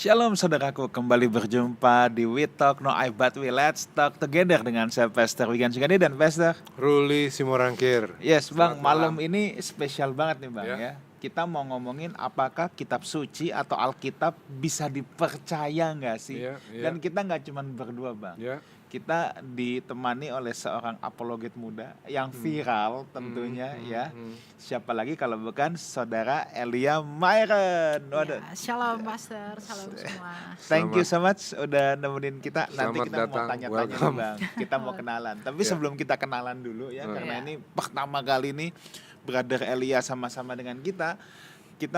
Shalom saudaraku, kembali berjumpa di We Talk No I But We Let's Talk Together dengan saya Pastor Wigan Sugandi dan Pastor Ruli Simorangkir. Yes Bang, Selamat malam. malam ini spesial banget nih Bang ya. Kita mau ngomongin apakah kitab suci atau Alkitab bisa dipercaya nggak sih? Dan kita nggak cuma berdua Bang. Kita ditemani oleh seorang apologet muda yang viral tentunya ya. Siapa lagi kalau bukan saudara Elia Myron. Ya, shalom Pastor, shalom semua. Thank you so much udah nemenin kita. Nanti Selamat kita datang, mau tanya-tanya nih welcome. Bang. Kita mau kenalan. Tapi sebelum kita kenalan dulu ya, karena ini pertama kali nih Brother Elia sama-sama dengan kita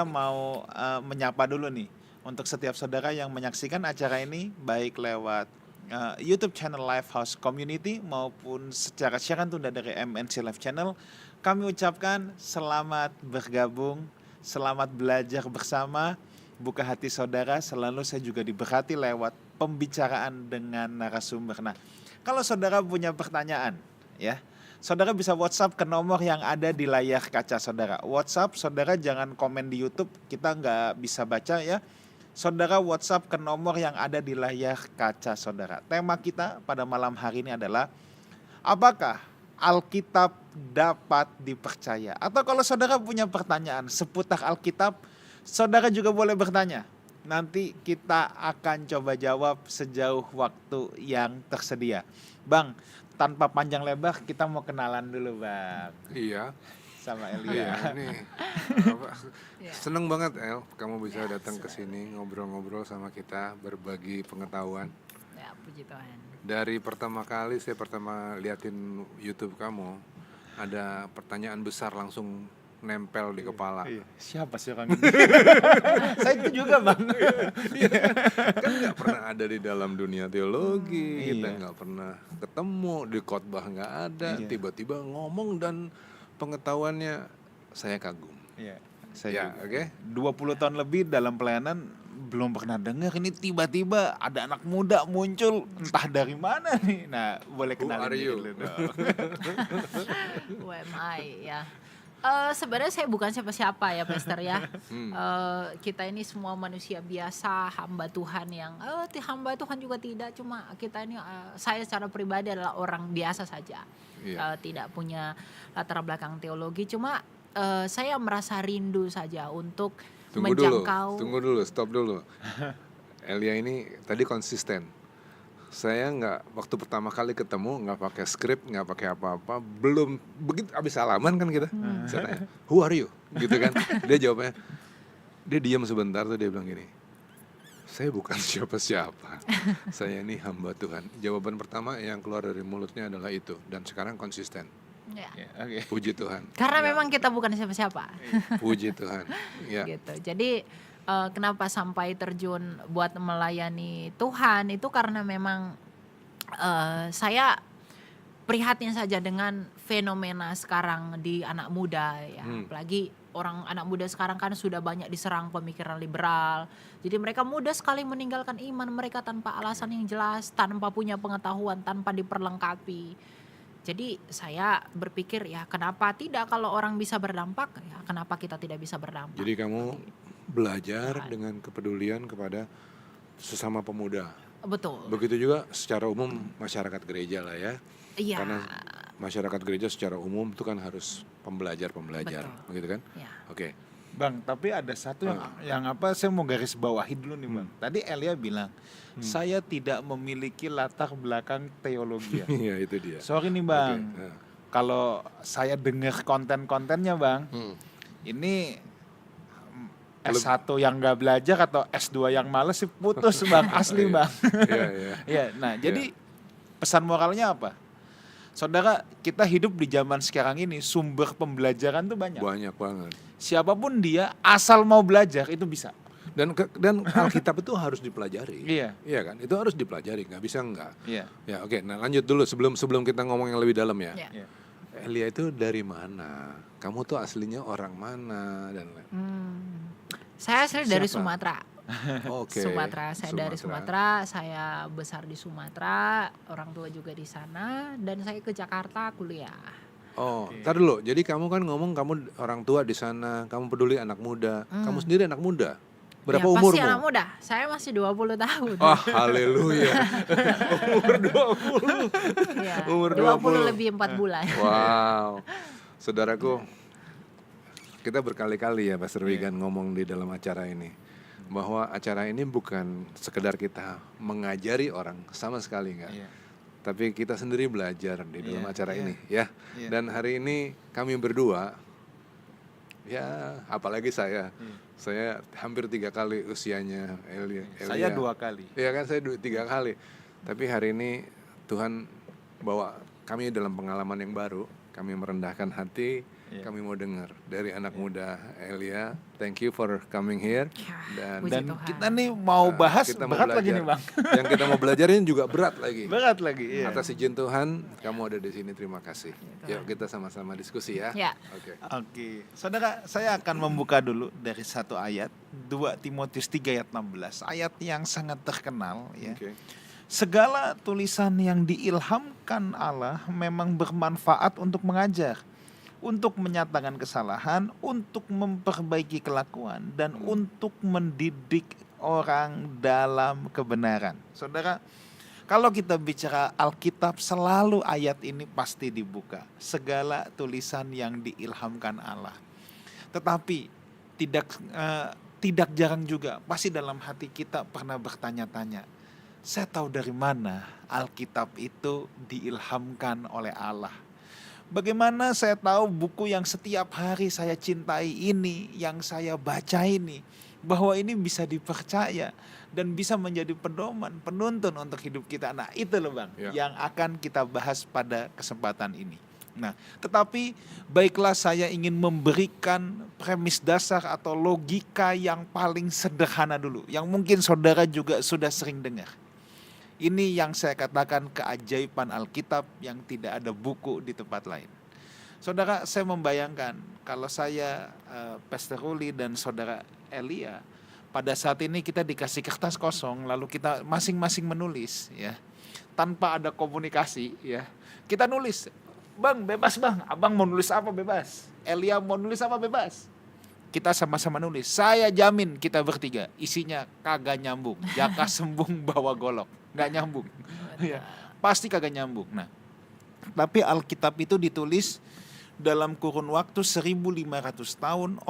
mau menyapa dulu nih untuk setiap saudara yang menyaksikan acara ini baik lewat YouTube channel Lifehouse Community maupun secara siaran tunda dari MNC Live Channel. Kami ucapkan selamat bergabung, selamat belajar bersama. Buka hati saudara, selalu saya juga diberkati lewat pembicaraan dengan narasumber. Nah, kalau saudara punya pertanyaan ya, saudara bisa WhatsApp ke nomor yang ada di layar kaca saudara. WhatsApp, saudara jangan komen di YouTube, kita nggak bisa baca ya. Saudara WhatsApp ke nomor yang ada di layar kaca saudara. Tema kita pada malam hari ini adalah apakah Alkitab dapat dipercaya? Atau kalau saudara punya pertanyaan seputar Alkitab, saudara juga boleh bertanya. Nanti kita akan coba jawab sejauh waktu yang tersedia. Bang, tanpa panjang lebar kita mau kenalan dulu Bang. Iya. Sama Elia. Ini seneng banget El, kamu bisa datang ke sini ngobrol-ngobrol sama kita, berbagi pengetahuan. Ya, puji Tuhan. Dari pertama kali saya liatin YouTube kamu, ada pertanyaan besar langsung nempel di kepala. Iya. Siapa sih orang ini? Saya itu juga Bang. Kan nggak pernah ada di dalam dunia teologi, kita nggak pernah ketemu, di khotbah nggak ada, tiba-tiba ngomong dan pengetahuannya saya kagum. Iya. Saya Oke. 20 tahun lebih dalam pelayanan belum pernah dengar ini tiba-tiba ada anak muda muncul entah dari mana nih. Nah, boleh kenalin dulu dong. Who am I ya? Sebenarnya saya bukan siapa-siapa ya Pastor ya. Kita ini semua manusia biasa, hamba Tuhan yang hamba Tuhan juga tidak, cuma kita ini saya secara pribadi adalah orang biasa saja. Tidak punya latar belakang teologi, cuma saya merasa rindu saja untuk menjangkau. Tunggu dulu, stop dulu. Elia ini tadi konsisten. Saya waktu pertama kali ketemu nggak pakai skrip, nggak pakai apa-apa, belum begitu abis salaman kan kita. Saya tanya, who are you? Gitu kan. Dia jawabnya, dia diam sebentar tuh dia bilang gini, saya bukan siapa-siapa, saya ini hamba Tuhan. Jawaban pertama yang keluar dari mulutnya adalah itu, dan sekarang konsisten. Puji Tuhan. Karena memang kita bukan siapa-siapa. Puji Tuhan. Gitu. Jadi kenapa sampai terjun buat melayani Tuhan itu karena memang saya prihatin saja dengan fenomena sekarang di anak muda ya. Apalagi anak muda sekarang kan sudah banyak diserang pemikiran liberal. Jadi mereka mudah sekali meninggalkan iman mereka tanpa alasan yang jelas, tanpa punya pengetahuan, tanpa diperlengkapi. Jadi saya berpikir ya kenapa tidak, kalau orang bisa berdampak ya kenapa kita tidak bisa berdampak. Jadi kamu belajar dengan kepedulian kepada sesama pemuda. Betul. Begitu juga secara umum masyarakat gereja lah ya. Iya. Karena masyarakat gereja secara umum itu kan harus pembelajar, begitu kan? Ya. Oke. Bang, tapi ada satu yang saya mau garis bawahi dulu nih Bang. Tadi Elia bilang, saya tidak memiliki latar belakang teologi. Iya itu dia. Sorry nih Bang, kalau saya dengar konten-kontennya Bang, ini S1 yang gak belajar atau S2 yang males sih putus Bang, asli Bang. Nah jadi pesan moralnya apa? Saudara, kita hidup di zaman sekarang ini, sumber pembelajaran tuh banyak. Banyak banget. Siapapun dia, asal mau belajar itu bisa. Dan Alkitab itu harus dipelajari. Iya kan? Itu harus dipelajari, nggak bisa enggak. Ya oke. Nah lanjut dulu sebelum kita ngomong yang lebih dalam ya. Elia itu dari mana? Kamu tuh aslinya orang mana dan Saya asli dari Sumatera. Sumatera. Saya dari Sumatera, saya besar di Sumatera, orang tua juga di sana, dan saya ke Jakarta kuliah. Ntar dulu. Jadi kamu kan ngomong kamu orang tua di sana, kamu peduli anak muda. Kamu sendiri anak muda. Berapa Ya, pasti umurmu? anak muda. Saya masih 20 tahun. Oh, haleluya. Umur 20. Ya, Umur 20 20. lebih 4 bulan. Wow. Saudaraku, kita berkali-kali ya Pastor Iya. Wigan ngomong di dalam acara ini bahwa acara ini bukan sekedar kita mengajari orang, sama sekali enggak. Iya. Tapi kita sendiri belajar di dalam Iya, acara iya. ini ya. Iya. Dan hari ini kami berdua, ya apalagi saya, saya hampir 3 kali usianya Elia. Saya 2 kali. Iya kan, saya 3 kali. Tapi hari ini Tuhan bawa kami dalam pengalaman yang baru. Kami merendahkan hati, Iya. kami mau dengar dari anak muda Elia. Thank you for coming here. Ya, Dan puji Dan Tuhan. kita nih mau bahas kita mau berat lagi belajar. nih Bang. Yang kita mau belajarin juga berat lagi. Berat lagi. Iya. Atas izin Tuhan, kamu ada di sini. Terima kasih. Yuk kita sama-sama diskusi ya. Ya. Oke. Oke, saudara, saya akan membuka dulu dari satu ayat, 2 Timotius 3 ayat 16, ayat yang sangat terkenal ya. Oke. Segala tulisan yang diilhamkan Allah memang bermanfaat untuk mengajar, untuk menyatakan kesalahan, untuk memperbaiki kelakuan, dan untuk mendidik orang dalam kebenaran. Saudara, kalau kita bicara Alkitab, selalu ayat ini pasti dibuka. Segala tulisan yang diilhamkan Allah. Tetapi tidak jarang juga, pasti dalam hati kita pernah bertanya-tanya, saya tahu dari mana Alkitab itu diilhamkan oleh Allah. Bagaimana saya tahu buku yang setiap hari saya cintai ini, yang saya baca ini, bahwa ini bisa dipercaya dan bisa menjadi pedoman, penuntun untuk hidup kita. Nah, itu loh Bang, Ya. yang akan kita bahas pada kesempatan ini. Nah, tetapi baiklah saya ingin memberikan premis dasar atau logika yang paling sederhana dulu, yang mungkin saudara juga sudah sering dengar. Ini yang saya katakan keajaiban Alkitab yang tidak ada buku di tempat lain. Saudara, saya membayangkan kalau saya, Pastor Ruli dan saudara Elia, pada saat ini kita dikasih kertas kosong, lalu kita masing-masing menulis, ya, tanpa ada komunikasi, ya. Kita nulis, Bang, bebas Bang, Abang mau nulis apa bebas, Elia mau nulis apa bebas. Kita sama-sama nulis. Saya jamin kita bertiga isinya kagak nyambung. Jaka sembung bawa golok, nggak nyambung. Ya, pasti kagak nyambung. Nah, tapi Alkitab itu ditulis dalam kurun waktu 1500 tahun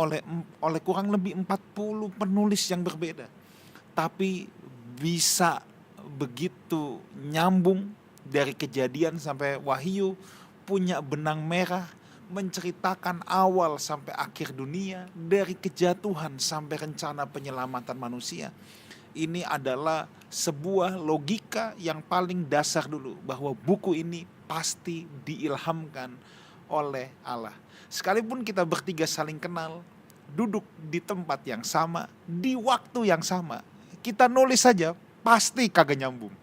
oleh kurang lebih 40 penulis yang berbeda. Tapi bisa begitu nyambung dari Kejadian sampai Wahyu, punya benang merah, menceritakan awal sampai akhir dunia, dari kejatuhan sampai rencana penyelamatan manusia. Ini adalah sebuah logika yang paling dasar dulu, bahwa buku ini pasti diilhamkan oleh Allah. Sekalipun kita bertiga saling kenal, duduk di tempat yang sama, di waktu yang sama, kita nulis saja pasti kagak nyambung.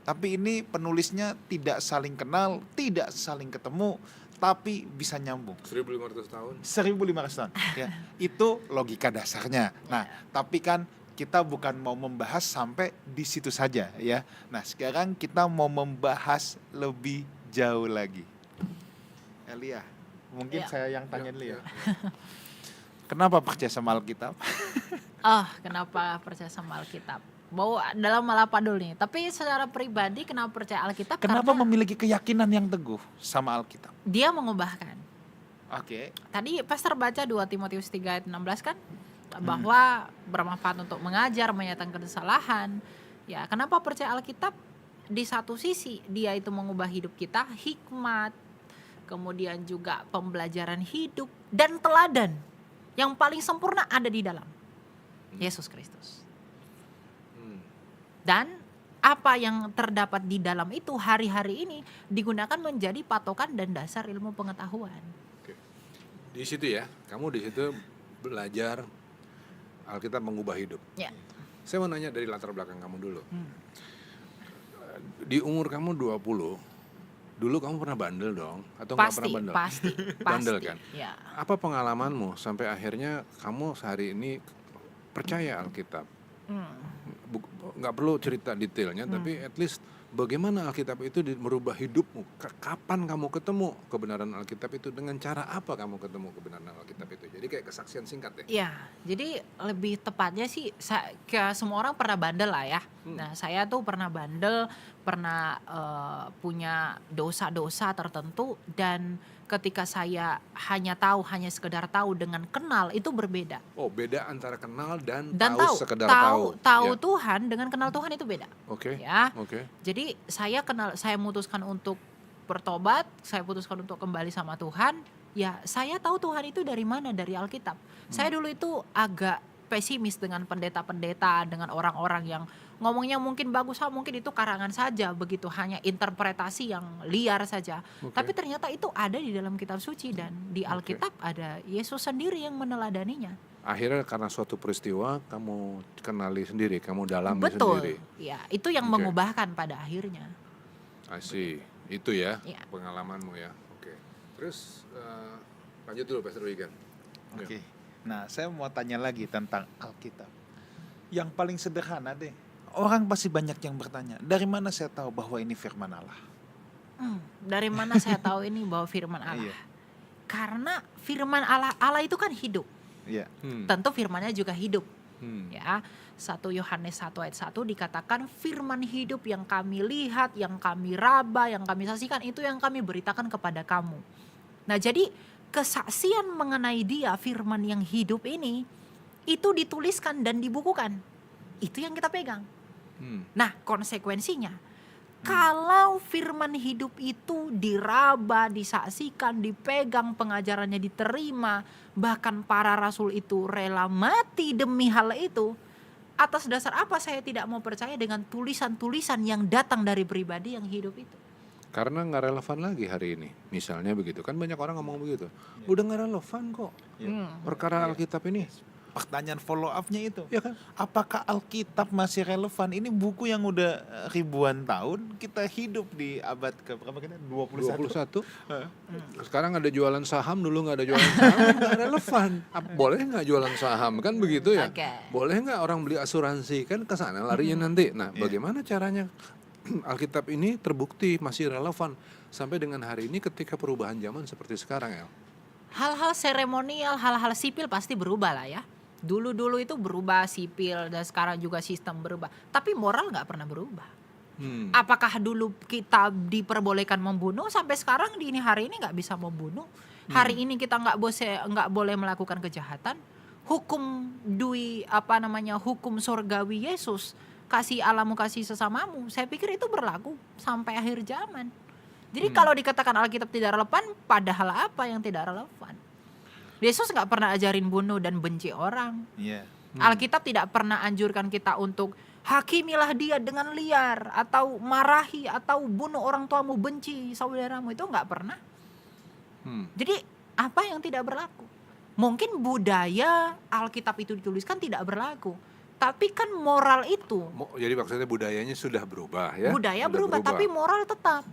Tapi ini penulisnya tidak saling kenal, tidak saling ketemu, tapi bisa nyambung. 1500 tahun. 1500 tahun. Ya, itu logika dasarnya. Nah, tapi kan kita bukan mau membahas sampai di situ saja, ya. Nah, sekarang kita mau membahas lebih jauh lagi. Elia, mungkin Ya. saya yang tanya dulu ya. Kenapa percaya sama Alkitab? Kenapa percaya sama Alkitab? Bahwa dalam hal apa dulu nih? Tapi secara pribadi kenapa percaya Alkitab? Kenapa Karena memiliki keyakinan yang teguh sama Alkitab? dia mengubahkan. Oke. Tadi Pastor baca 2 Timotius 3 ayat 16 kan, bahwa bermanfaat untuk mengajar, menyatakan kesalahan. Ya, kenapa percaya Alkitab? Di satu sisi dia itu mengubah hidup kita, hikmat, kemudian juga pembelajaran hidup dan teladan yang paling sempurna ada di dalam Yesus Kristus. Dan apa yang terdapat di dalam itu hari-hari ini digunakan menjadi patokan dan dasar ilmu pengetahuan. Oke. Di situ ya, kamu di situ belajar Alkitab mengubah hidup. Ya. Saya mau nanya dari latar belakang kamu dulu. Di umur kamu 20, dulu kamu pernah bandel dong? Atau nggak pernah bandel? Pasti. Bandel kan? Ya. Apa pengalamanmu sampai akhirnya kamu sehari ini percaya Alkitab? Nggak perlu cerita detailnya, tapi at least bagaimana Alkitab itu merubah hidupmu? Kapan kamu ketemu kebenaran Alkitab itu? Dengan cara apa kamu ketemu kebenaran Alkitab itu? Jadi kayak kesaksian singkat deh. Ya, jadi lebih tepatnya sih kayak semua orang pernah bandel lah ya. Nah, saya tuh pernah bandel, pernah punya dosa-dosa tertentu, dan ketika saya hanya sekedar tahu dengan kenal itu berbeda. Oh, beda antara kenal dan Dan sekedar tahu. Ya. Tuhan dengan kenal Tuhan itu beda. Oke. Ya. Oke. Jadi saya memutuskan untuk bertobat, saya putuskan untuk kembali sama Tuhan. Ya, saya tahu Tuhan itu dari mana? Dari Alkitab. Saya dulu itu agak pesimis dengan pendeta-pendeta, dengan orang-orang yang ngomongnya mungkin bagus, mungkin itu karangan saja, begitu, hanya interpretasi yang liar saja. Oke. Tapi ternyata itu ada di dalam kitab suci, dan di Alkitab ada Yesus sendiri yang meneladaninya. Akhirnya karena suatu peristiwa kamu kenali sendiri, kamu dalami Betul. sendiri. Ya, itu yang Oke. mengubahkan pada akhirnya. I see. Itu ya, Ya. pengalamanmu ya. Oke. Terus lanjut dulu Pastor Wigan. Oke. Nah, saya mau tanya lagi tentang Alkitab. Yang paling sederhana deh. Orang pasti banyak yang bertanya, dari mana saya tahu bahwa ini firman Allah? Dari mana saya tahu ini bahwa firman Allah? Iya. Karena firman Allah itu kan hidup. Iya. Tentu firmannya juga hidup. Hmm. Ya, 1 Yohanes 1 ayat 1 dikatakan firman hidup yang kami lihat, yang kami raba, yang kami saksikan, itu yang kami beritakan kepada kamu. Nah, jadi kesaksian mengenai dia, firman yang hidup ini, itu dituliskan dan dibukukan. Itu yang kita pegang. Nah, konsekuensinya, kalau firman hidup itu diraba, disaksikan, dipegang, pengajarannya diterima, bahkan para rasul itu rela mati demi hal itu, atas dasar apa saya tidak mau percaya dengan tulisan-tulisan yang datang dari pribadi yang hidup itu? Karena nggak relevan lagi hari ini. Misalnya begitu, kan banyak orang ngomong begitu. Udah nggak relevan kok perkara Alkitab ini. Pertanyaan follow up-nya itu, Ya kan? apakah Alkitab masih relevan? Ini buku yang udah ribuan tahun, kita hidup di abad ke berapa kita? 21. 21. Sekarang ada jualan saham, dulu nggak ada jualan saham, nggak relevan. Boleh nggak jualan saham, kan begitu ya? Oke. Boleh nggak orang beli asuransi, kan ke sana larinya nanti. Nah, bagaimana caranya Alkitab ini terbukti masih relevan sampai dengan hari ini ketika perubahan zaman seperti sekarang ya? Hal-hal seremonial, hal-hal sipil pasti berubah lah ya. Dulu-dulu itu berubah sipil, dan sekarang juga sistem berubah. Tapi moral nggak pernah berubah. Apakah dulu kita diperbolehkan membunuh, sampai sekarang di hari ini nggak bisa membunuh. Hari ini kita nggak boleh melakukan kejahatan. Hukum hukum surgawi Yesus, kasih Allahmu kasih sesamamu, saya pikir itu berlaku sampai akhir zaman. Jadi kalau dikatakan Alkitab tidak relevan, padahal apa yang tidak relevan? Yesus nggak pernah ajarin bunuh dan benci orang. Iya. Alkitab tidak pernah anjurkan kita untuk hakimilah dia dengan liar, atau marahi, atau bunuh orang tuamu, benci saudaramu. Itu nggak pernah. Jadi apa yang tidak berlaku? Mungkin budaya Alkitab itu dituliskan tidak berlaku, tapi kan moral itu. Jadi maksudnya budayanya sudah berubah ya? Budaya Sudah berubah, tapi moral tetap.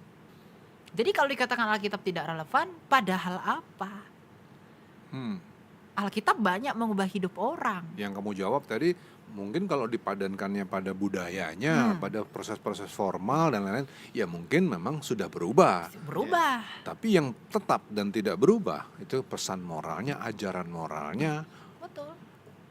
Jadi kalau dikatakan Alkitab tidak relevan, padahal apa? Alkitab banyak mengubah hidup orang. Yang kamu jawab tadi, mungkin kalau dipadankannya pada budayanya, pada proses-proses formal dan lain-lain, ya mungkin memang sudah berubah. Berubah. Tapi yang tetap dan tidak berubah, itu pesan moralnya, ajaran moralnya, Betul.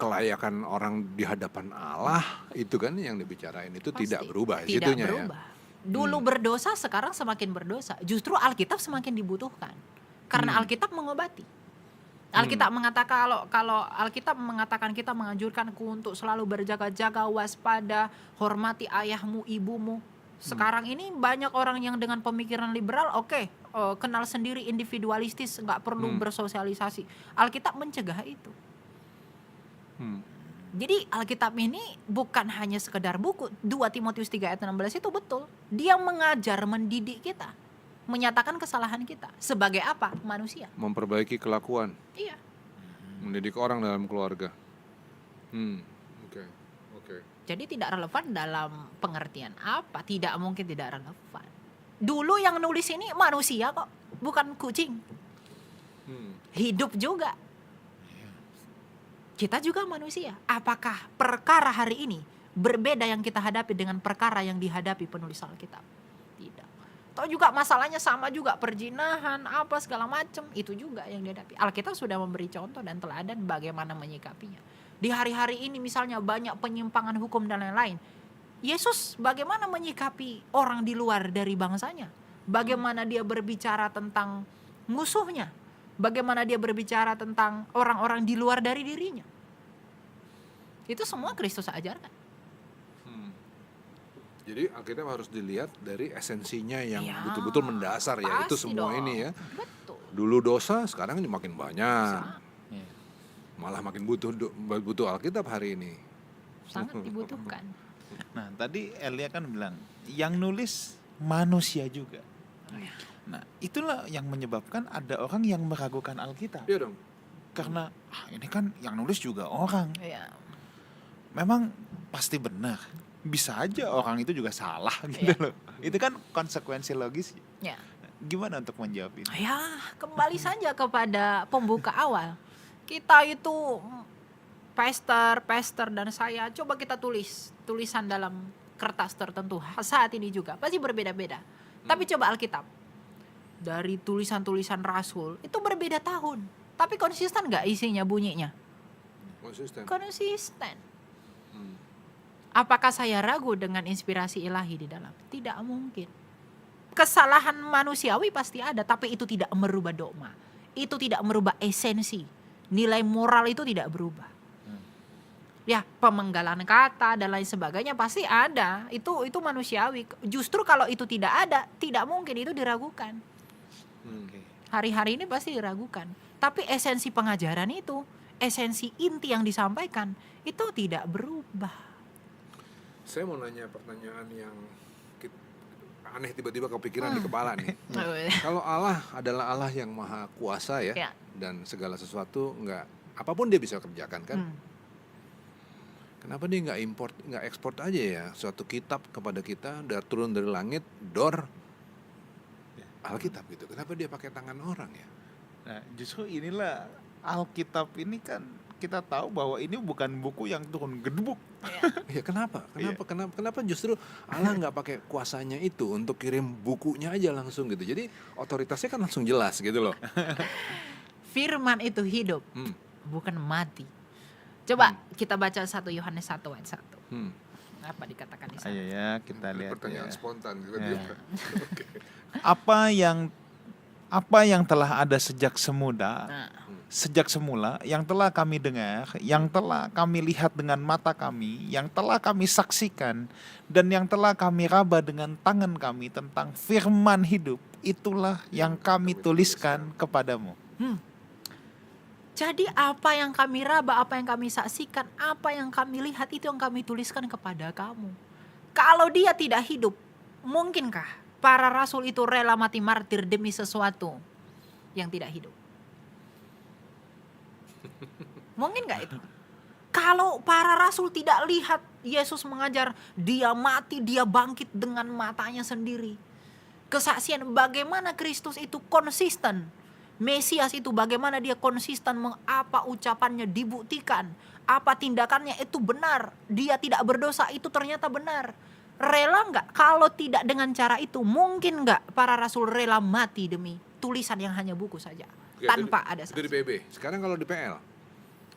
kelayakan orang di hadapan Allah, itu kan yang dibicarain itu Pasti. tidak berubah. Tidak Situnya berubah. Dulu berdosa, sekarang semakin berdosa. Justru Alkitab semakin dibutuhkan. Karena Alkitab mengobati. Alkitab mengatakan kalau Alkitab mengatakan kita menganjurkanku untuk selalu berjaga-jaga, waspada, hormati ayahmu, ibumu. Sekarang ini banyak orang yang dengan pemikiran liberal, kenal sendiri, individualistis, nggak perlu bersosialisasi. Alkitab mencegah itu. Jadi Alkitab ini bukan hanya sekedar buku. 2 Timotius 3 ayat 16 itu betul. Dia mengajar, mendidik kita, menyatakan kesalahan kita. Sebagai apa? Manusia. Memperbaiki kelakuan, Iya. mendidik orang dalam keluarga. Oke. Jadi tidak relevan dalam pengertian apa? Tidak mungkin tidak relevan. Dulu yang nulis ini manusia kok, bukan kucing. Hidup juga. Kita juga manusia. Apakah perkara hari ini berbeda yang kita hadapi dengan perkara yang dihadapi penulis Alkitab? Atau juga masalahnya sama juga, perzinahan, apa segala macam, itu juga yang dihadapi. Alkitab sudah memberi contoh dan teladan bagaimana menyikapinya. Di hari-hari ini misalnya banyak penyimpangan hukum dan lain-lain. Yesus bagaimana menyikapi orang di luar dari bangsanya? Bagaimana dia berbicara tentang musuhnya? Bagaimana dia berbicara tentang orang-orang di luar dari dirinya? Itu semua Kristus ajarkan. Jadi Alkitab harus dilihat dari esensinya yang Ya, betul-betul mendasar ya. Itu pasti semua dong. ini ya. Betul. Dulu dosa, sekarang ini makin banyak. Iya. Malah makin butuh Alkitab hari ini. Sangat dibutuhkan. Nah, tadi Elia kan bilang, yang nulis manusia juga. Nah, itulah yang menyebabkan ada orang yang meragukan Alkitab. Iya dong. Karena ini kan yang nulis juga orang. Iya. Memang pasti benar. Bisa aja orang itu juga salah gitu loh. Itu kan konsekuensi logis. Ya. Gimana untuk menjawab ini? Ya, kembali saja kepada pembuka awal. Kita itu pastor dan saya coba kita tulis tulisan dalam kertas tertentu saat ini juga pasti berbeda-beda. Tapi coba Alkitab. Dari tulisan-tulisan rasul itu berbeda tahun. Tapi konsisten nggak isinya bunyinya? Konsisten. Konsisten. Hmm. Apakah saya ragu dengan inspirasi ilahi di dalam? Tidak mungkin. Kesalahan manusiawi pasti ada, tapi itu tidak merubah dogma. Itu tidak merubah esensi. Nilai moral itu tidak berubah. Ya, pemenggalan kata dan lain sebagainya pasti ada. Itu manusiawi. Justru kalau itu tidak ada, tidak mungkin itu diragukan. Oke. Hari-hari ini pasti diragukan. Tapi esensi pengajaran itu, esensi inti yang disampaikan, itu tidak berubah. Saya mau nanya pertanyaan yang aneh tiba-tiba kepikiran di kepala nih. Kalau Allah adalah Allah yang maha kuasa ya, Ya. dan segala sesuatu apapun dia bisa kerjakan kan. Kenapa dia nggak ekspor aja ya suatu kitab kepada kita, turun dari langit, Alkitab gitu. Kenapa dia pakai tangan orang ya? Nah, justru inilah Alkitab ini kan kita tahu bahwa ini bukan buku yang turun gedebuk. Ya kenapa justru Allah nggak pakai kuasanya itu untuk kirim bukunya aja langsung gitu. Jadi otoritasnya kan langsung jelas gitu loh. Firman itu hidup, Hmm. bukan mati. Coba kita baca 1 Yohanes 1 ayat 1. Apa dikatakan di sana? Ayo ya, kita lihat Pertanyaan ya. spontan gitu. Ya. Apa yang telah ada sejak semula, yang telah kami dengar, yang telah kami lihat dengan mata kami, yang telah kami saksikan, dan yang telah kami raba dengan tangan kami tentang firman hidup, itulah yang kami tuliskan kepadamu. Jadi apa yang kami raba, apa yang kami saksikan, apa yang kami lihat itu yang kami tuliskan kepada kamu. Kalau dia tidak hidup, mungkinkah para rasul itu rela mati martir demi sesuatu yang tidak hidup? Mungkin gak itu? Kalau para rasul tidak lihat Yesus mengajar, dia mati, dia bangkit dengan matanya sendiri. Kesaksian bagaimana Kristus itu konsisten. Mesias itu bagaimana dia konsisten, apa ucapannya dibuktikan, apa tindakannya itu benar, dia tidak berdosa itu ternyata benar. Rela nggak? Kalau tidak dengan cara itu, mungkin nggak para rasul rela mati demi tulisan yang hanya buku saja, tanpa ada Itu di saksi? PB. Sekarang kalau di PL,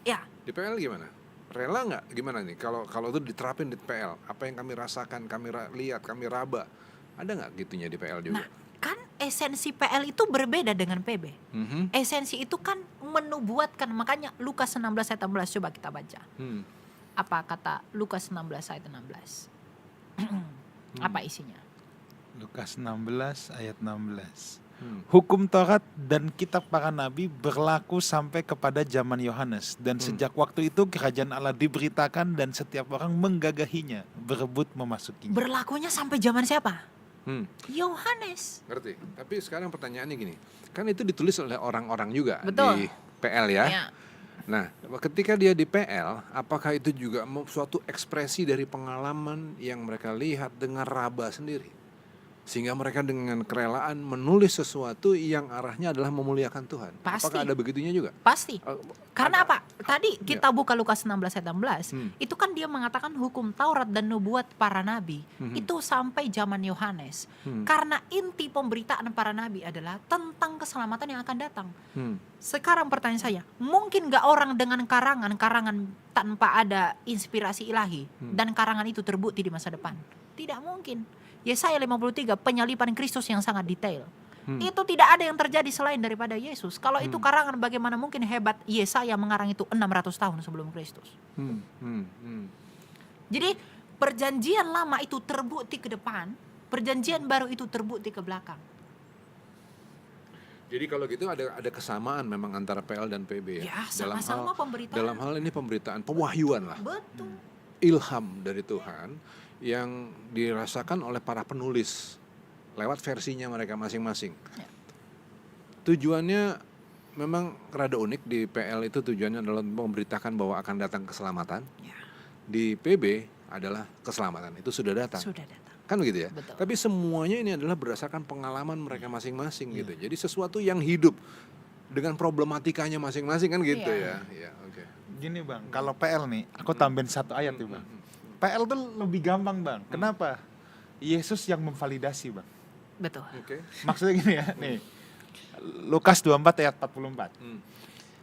Ya, di PL gimana? Rela nggak? Gimana nih? Kalau itu diterapin di PL, apa yang kami rasakan, kami lihat, kami raba, ada nggak gitunya di PL juga? nah kan esensi PL itu berbeda dengan PB. Mhm. Esensi itu kan menubuatkan, makanya Lukas 16 ayat 16 coba kita baca. Apa kata Lukas 16 ayat 16? Apa isinya? Lukas 16 ayat 16. Hukum Taurat dan kitab para nabi berlaku sampai kepada zaman Yohanes, dan sejak waktu itu kerajaan Allah diberitakan dan setiap orang menggagahinya, berebut memasukinya. Berlakunya sampai zaman siapa? Hmm. Yohanes. Ngerti? Tapi sekarang pertanyaannya gini, kan itu ditulis oleh orang-orang juga Betul. di PL ya. Ya. Nah, ketika dia di PL, apakah itu juga suatu ekspresi dari pengalaman yang mereka lihat dengan raba sendiri? Sehingga mereka dengan kerelaan menulis sesuatu yang arahnya adalah memuliakan Tuhan. Pasti. Apakah ada begitunya juga? Pasti. Karena Ada- apa? Tadi kita buka Lukas 16 ayat 16, Hmm. itu kan dia mengatakan hukum Taurat dan nubuat para nabi. Mhm. Itu sampai zaman Yohanes. Hmm. Karena inti pemberitaan para nabi adalah tentang keselamatan yang akan datang. Hmm. Sekarang pertanyaan saya, mungkin gak orang dengan karangan tanpa ada inspirasi ilahi dan karangan itu terbukti di masa depan? Tidak mungkin. Yesaya 53, penyalipan Kristus yang sangat detail. Itu tidak ada yang terjadi selain daripada Yesus. Kalau itu karangan, bagaimana mungkin hebat Yesaya mengarang itu 600 tahun sebelum Kristus. Hmm. Hmm. Hmm. Jadi perjanjian lama itu terbukti ke depan, perjanjian baru itu terbukti ke belakang. Jadi kalau gitu ada kesamaan memang antara PL dan PB ya. Ya, sama-sama pemberitaan. Dalam hal ini pemberitaan, pewahyuan lah. Betul. Ilham dari Tuhan yang dirasakan oleh para penulis lewat versinya mereka masing-masing. Ya. Tujuannya memang rada unik. Di PL itu tujuannya adalah memberitakan bahwa akan datang keselamatan. Ya, Di PB adalah keselamatan itu sudah datang. sudah datang. Kan begitu ya? Betul. Tapi semuanya ini adalah berdasarkan pengalaman mereka masing-masing gitu. Jadi sesuatu yang hidup dengan problematikanya masing-masing kan gitu Iya. ya. Ya, oke. Gini Bang, kalau PL nih, aku tambahin satu ayat nih Bang. PL tuh lebih gampang Bang. Kenapa? Yesus yang memvalidasi Bang. Betul. Oke. Maksudnya gini ya, nih. Lukas 24 ayat 44.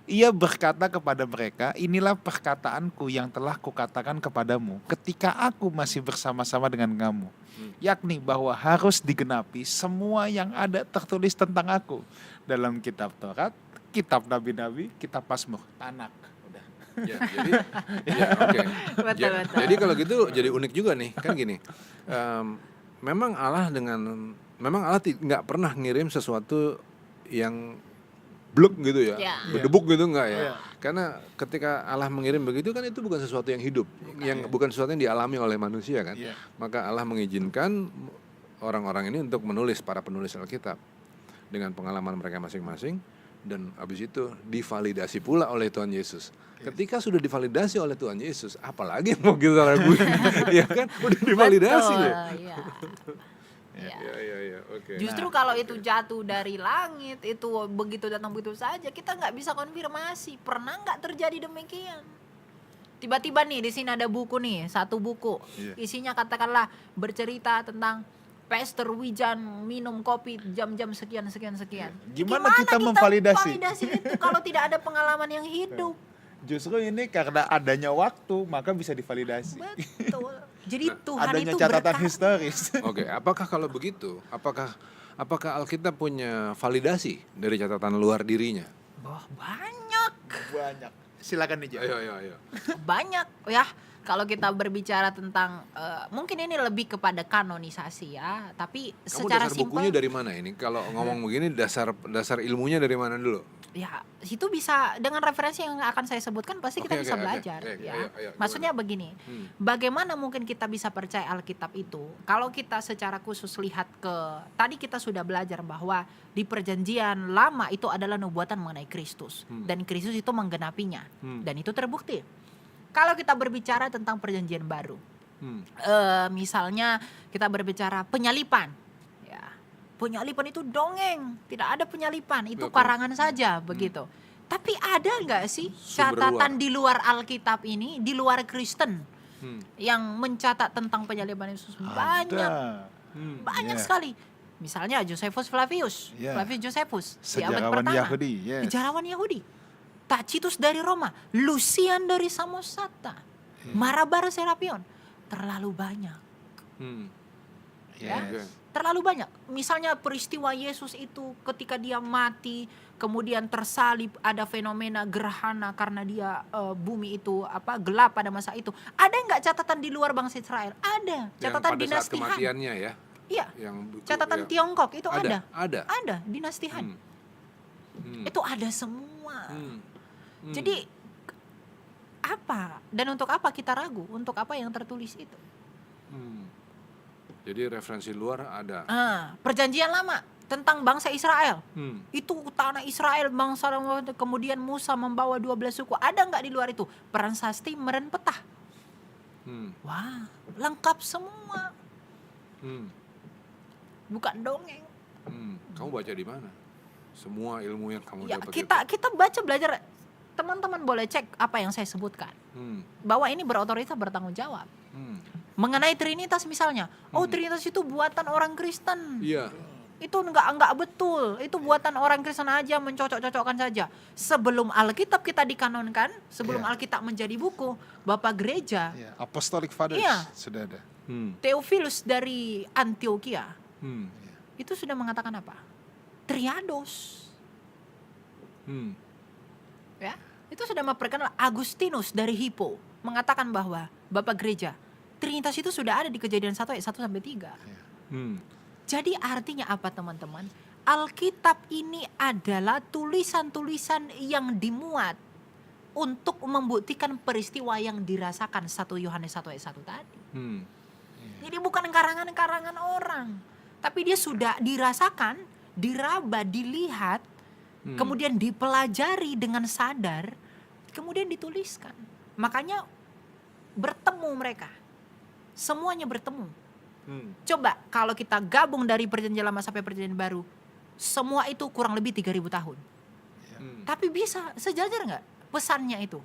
Ia berkata kepada mereka, inilah perkataanku yang telah kukatakan kepadamu ketika aku masih bersama-sama dengan kamu. Yakni bahwa harus digenapi semua yang ada tertulis tentang aku dalam kitab Taurat, kitab Nabi-Nabi, kitab Mazmur, Tanak. Udah. Ya, jadi ya, oke. Betul, betul. Jadi kalau gitu jadi unik juga nih, kan gini. Memang Allah nggak pernah ngirim sesuatu yang bluk gitu ya, Ya. berdebuk gitu enggak ya. Iya. Karena ketika Allah mengirim begitu kan itu bukan sesuatu yang hidup, bukan sesuatu yang dialami oleh manusia kan. Iya. Maka Allah mengizinkan orang-orang ini untuk menulis, para penulis Alkitab dengan pengalaman mereka masing-masing, dan habis itu divalidasi pula oleh Tuhan Yesus. Ketika sudah divalidasi oleh Tuhan Yesus, apalagi yang mau kita raguin? Ya kan, udah divalidasi Betul, loh. iya. Iya. Ya, oke. Justru kalau itu jatuh dari langit, itu begitu datang begitu saja, kita nggak bisa konfirmasi. Pernah nggak terjadi demikian? Tiba-tiba nih di sini ada buku nih, satu buku, Iya. isinya katakanlah bercerita tentang Pastor Wijan minum kopi jam-jam sekian. Gimana kita memvalidasi? Validasi itu kalau tidak ada pengalaman yang hidup? Justru ini karena adanya waktu, maka bisa divalidasi. Betul. Jadi Tuhan Adanya itu catatan berkata. historis. Oke, apakah kalau begitu, apakah Alkitab punya validasi dari catatan luar dirinya? Wah, banyak. Banyak. Silakan nih, Jo. Ayo. Banyak ya. Kalau kita berbicara tentang mungkin ini lebih kepada kanonisasi ya, tapi Kamu secara dasar bukunya simpel dari mana ini? Kalau ngomong begini dasar ilmunya dari mana dulu? ya itu bisa dengan referensi yang akan saya sebutkan pasti kita Oke, bisa oke. belajar Oke, ya. ayo, Maksudnya begini, bagaimana mungkin kita bisa percaya Alkitab itu? Kalau kita secara khusus lihat ke tadi kita sudah belajar bahwa di perjanjian lama itu adalah nubuatan mengenai Kristus dan Kristus itu menggenapinya dan itu terbukti. Kalau kita berbicara tentang perjanjian baru, misalnya kita berbicara penyalipan, ya penyalipan itu dongeng, tidak ada penyalipan, itu Betul. karangan saja begitu. Tapi ada nggak sih Sumber catatan di luar Alkitab ini, di luar Kristen yang mencatat tentang penyalipan Yesus? Banyak, banyak Iya. sekali. Misalnya Josephus Flavius, Iya. Flavius Josephus di abad Sejarawan pertama, Yahudi, yes. sejarawan Yahudi. Tacitus dari Roma, Lucian dari Samosata, Marabar Serapion, terlalu banyak. Ya. Yes. Terlalu banyak. Misalnya peristiwa Yesus itu ketika dia mati, kemudian tersalib, ada fenomena gerhana karena dia bumi itu gelap pada masa itu. Ada nggak catatan di luar bangsa Israel? Ada. Catatan yang pada saat dinasti Han. kematiannya ya. Iya. Yang Catatan ya. Tiongkok itu ada. Ada. Ada dinasti Han. Itu ada semua. Jadi apa? Dan untuk apa kita ragu? Untuk apa yang tertulis itu? Jadi referensi luar ada. Perjanjian lama tentang bangsa Israel. Hmm. Itu tanah Israel, bangsa kemudian Musa membawa 12 suku. Ada nggak di luar itu? Peran Sasti, meren petah. Wah, lengkap semua. bukan dongeng. Kamu baca di mana? Semua ilmu yang kamu Ya, dapat kita baca belajar. Teman-teman boleh cek apa yang saya sebutkan. Bahwa ini berotoritas, bertanggung jawab. Mengenai Trinitas misalnya, Trinitas itu buatan orang Kristen. Iya. Itu enggak betul. Itu buatan orang Kristen aja, mencocok-cocokkan saja. Sebelum Alkitab kita dikanonkan, sebelum Alkitab menjadi buku, Bapak Gereja, Ya, Apostolic Fathers Iya. sudah ada. Theophilus dari Antioquia, Iya. itu sudah mengatakan apa? Triados. Ya, itu sudah memperkenalkan. Agustinus dari Hippo mengatakan bahwa Bapak Gereja, Trinitas itu sudah ada di Kejadian 1 ayat 1 sampai 3. Jadi artinya apa teman-teman? Alkitab ini adalah tulisan-tulisan yang dimuat untuk membuktikan peristiwa yang dirasakan 1 Yohanes 1 ayat 1 tadi. Jadi bukan karangan-karangan orang, tapi dia sudah dirasakan, diraba, dilihat, kemudian dipelajari dengan sadar, kemudian dituliskan. Makanya bertemu mereka, semuanya bertemu. Coba kalau kita gabung dari perjanjian lama sampai perjanjian baru, semua itu kurang lebih 3.000 tahun. Tapi bisa sejajar nggak pesannya itu?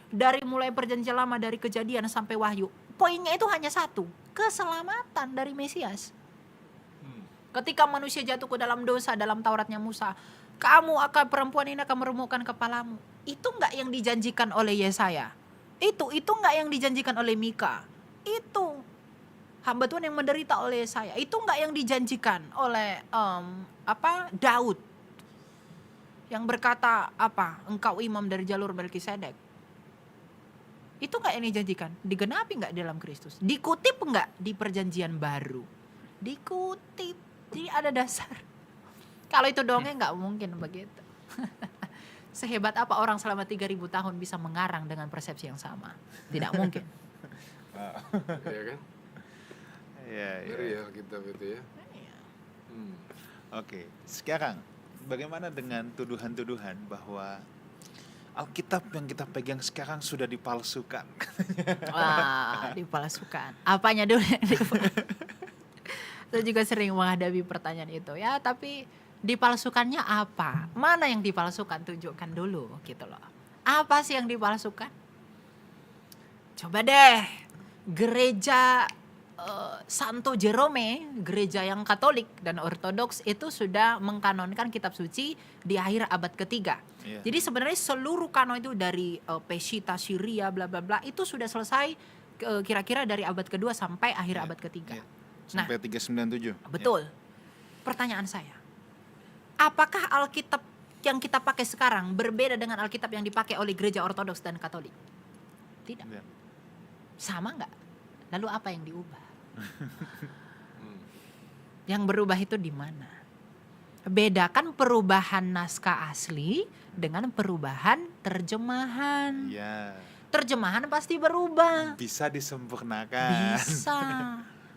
Dari mulai perjanjian lama, dari Kejadian sampai Wahyu, poinnya itu hanya satu, keselamatan dari Mesias. Ketika manusia jatuh ke dalam dosa, dalam Tauratnya Musa, perempuan ini akan meremukkan kepalamu. Itu nggak yang dijanjikan oleh Yesaya. Itu nggak yang dijanjikan oleh Mika. Itu hamba Tuhan yang menderita oleh saya. Itu nggak yang dijanjikan oleh Daud yang berkata engkau imam dari jalur Melkisedek. Itu nggak yang dijanjikan. Digenapi nggak dalam Kristus? Dikutip nggak di perjanjian baru? Dikutip. Jadi ada dasar. Kalau itu dongeng nggak mungkin begitu. Sehebat apa orang selama 3.000 tahun bisa mengarang dengan persepsi yang sama? Tidak mungkin. Iya kan? Iya. Ngeri ya Alkitab itu ya. Oke, sekarang bagaimana dengan tuduhan-tuduhan bahwa Alkitab yang kita pegang sekarang sudah dipalsukan? Wah, dipalsukan. Apanya dulu yang dipalsukan? Saya juga sering menghadapi pertanyaan itu ya, tapi dipalsukannya apa? Mana yang dipalsukan? Tunjukkan dulu gitu loh. Apa sih yang dipalsukan? Coba deh, gereja Santo Jerome, gereja yang Katolik dan Ortodoks itu sudah mengkanonkan kitab suci di akhir abad ketiga. Iya. Jadi sebenarnya seluruh kanon itu dari Peshitta, Syria, bla bla bla itu sudah selesai kira-kira dari abad kedua sampai akhir abad ketiga. Iya. Sampai 397. Betul. Pertanyaan saya, apakah Alkitab yang kita pakai sekarang berbeda dengan Alkitab yang dipakai oleh gereja Ortodoks dan Katolik? Tidak. Iya. Sama nggak? Lalu apa yang diubah? Yang berubah itu di mana? Bedakan perubahan naskah asli dengan perubahan terjemahan. Iya. Terjemahan pasti berubah. Bisa disempurnakan. Bisa.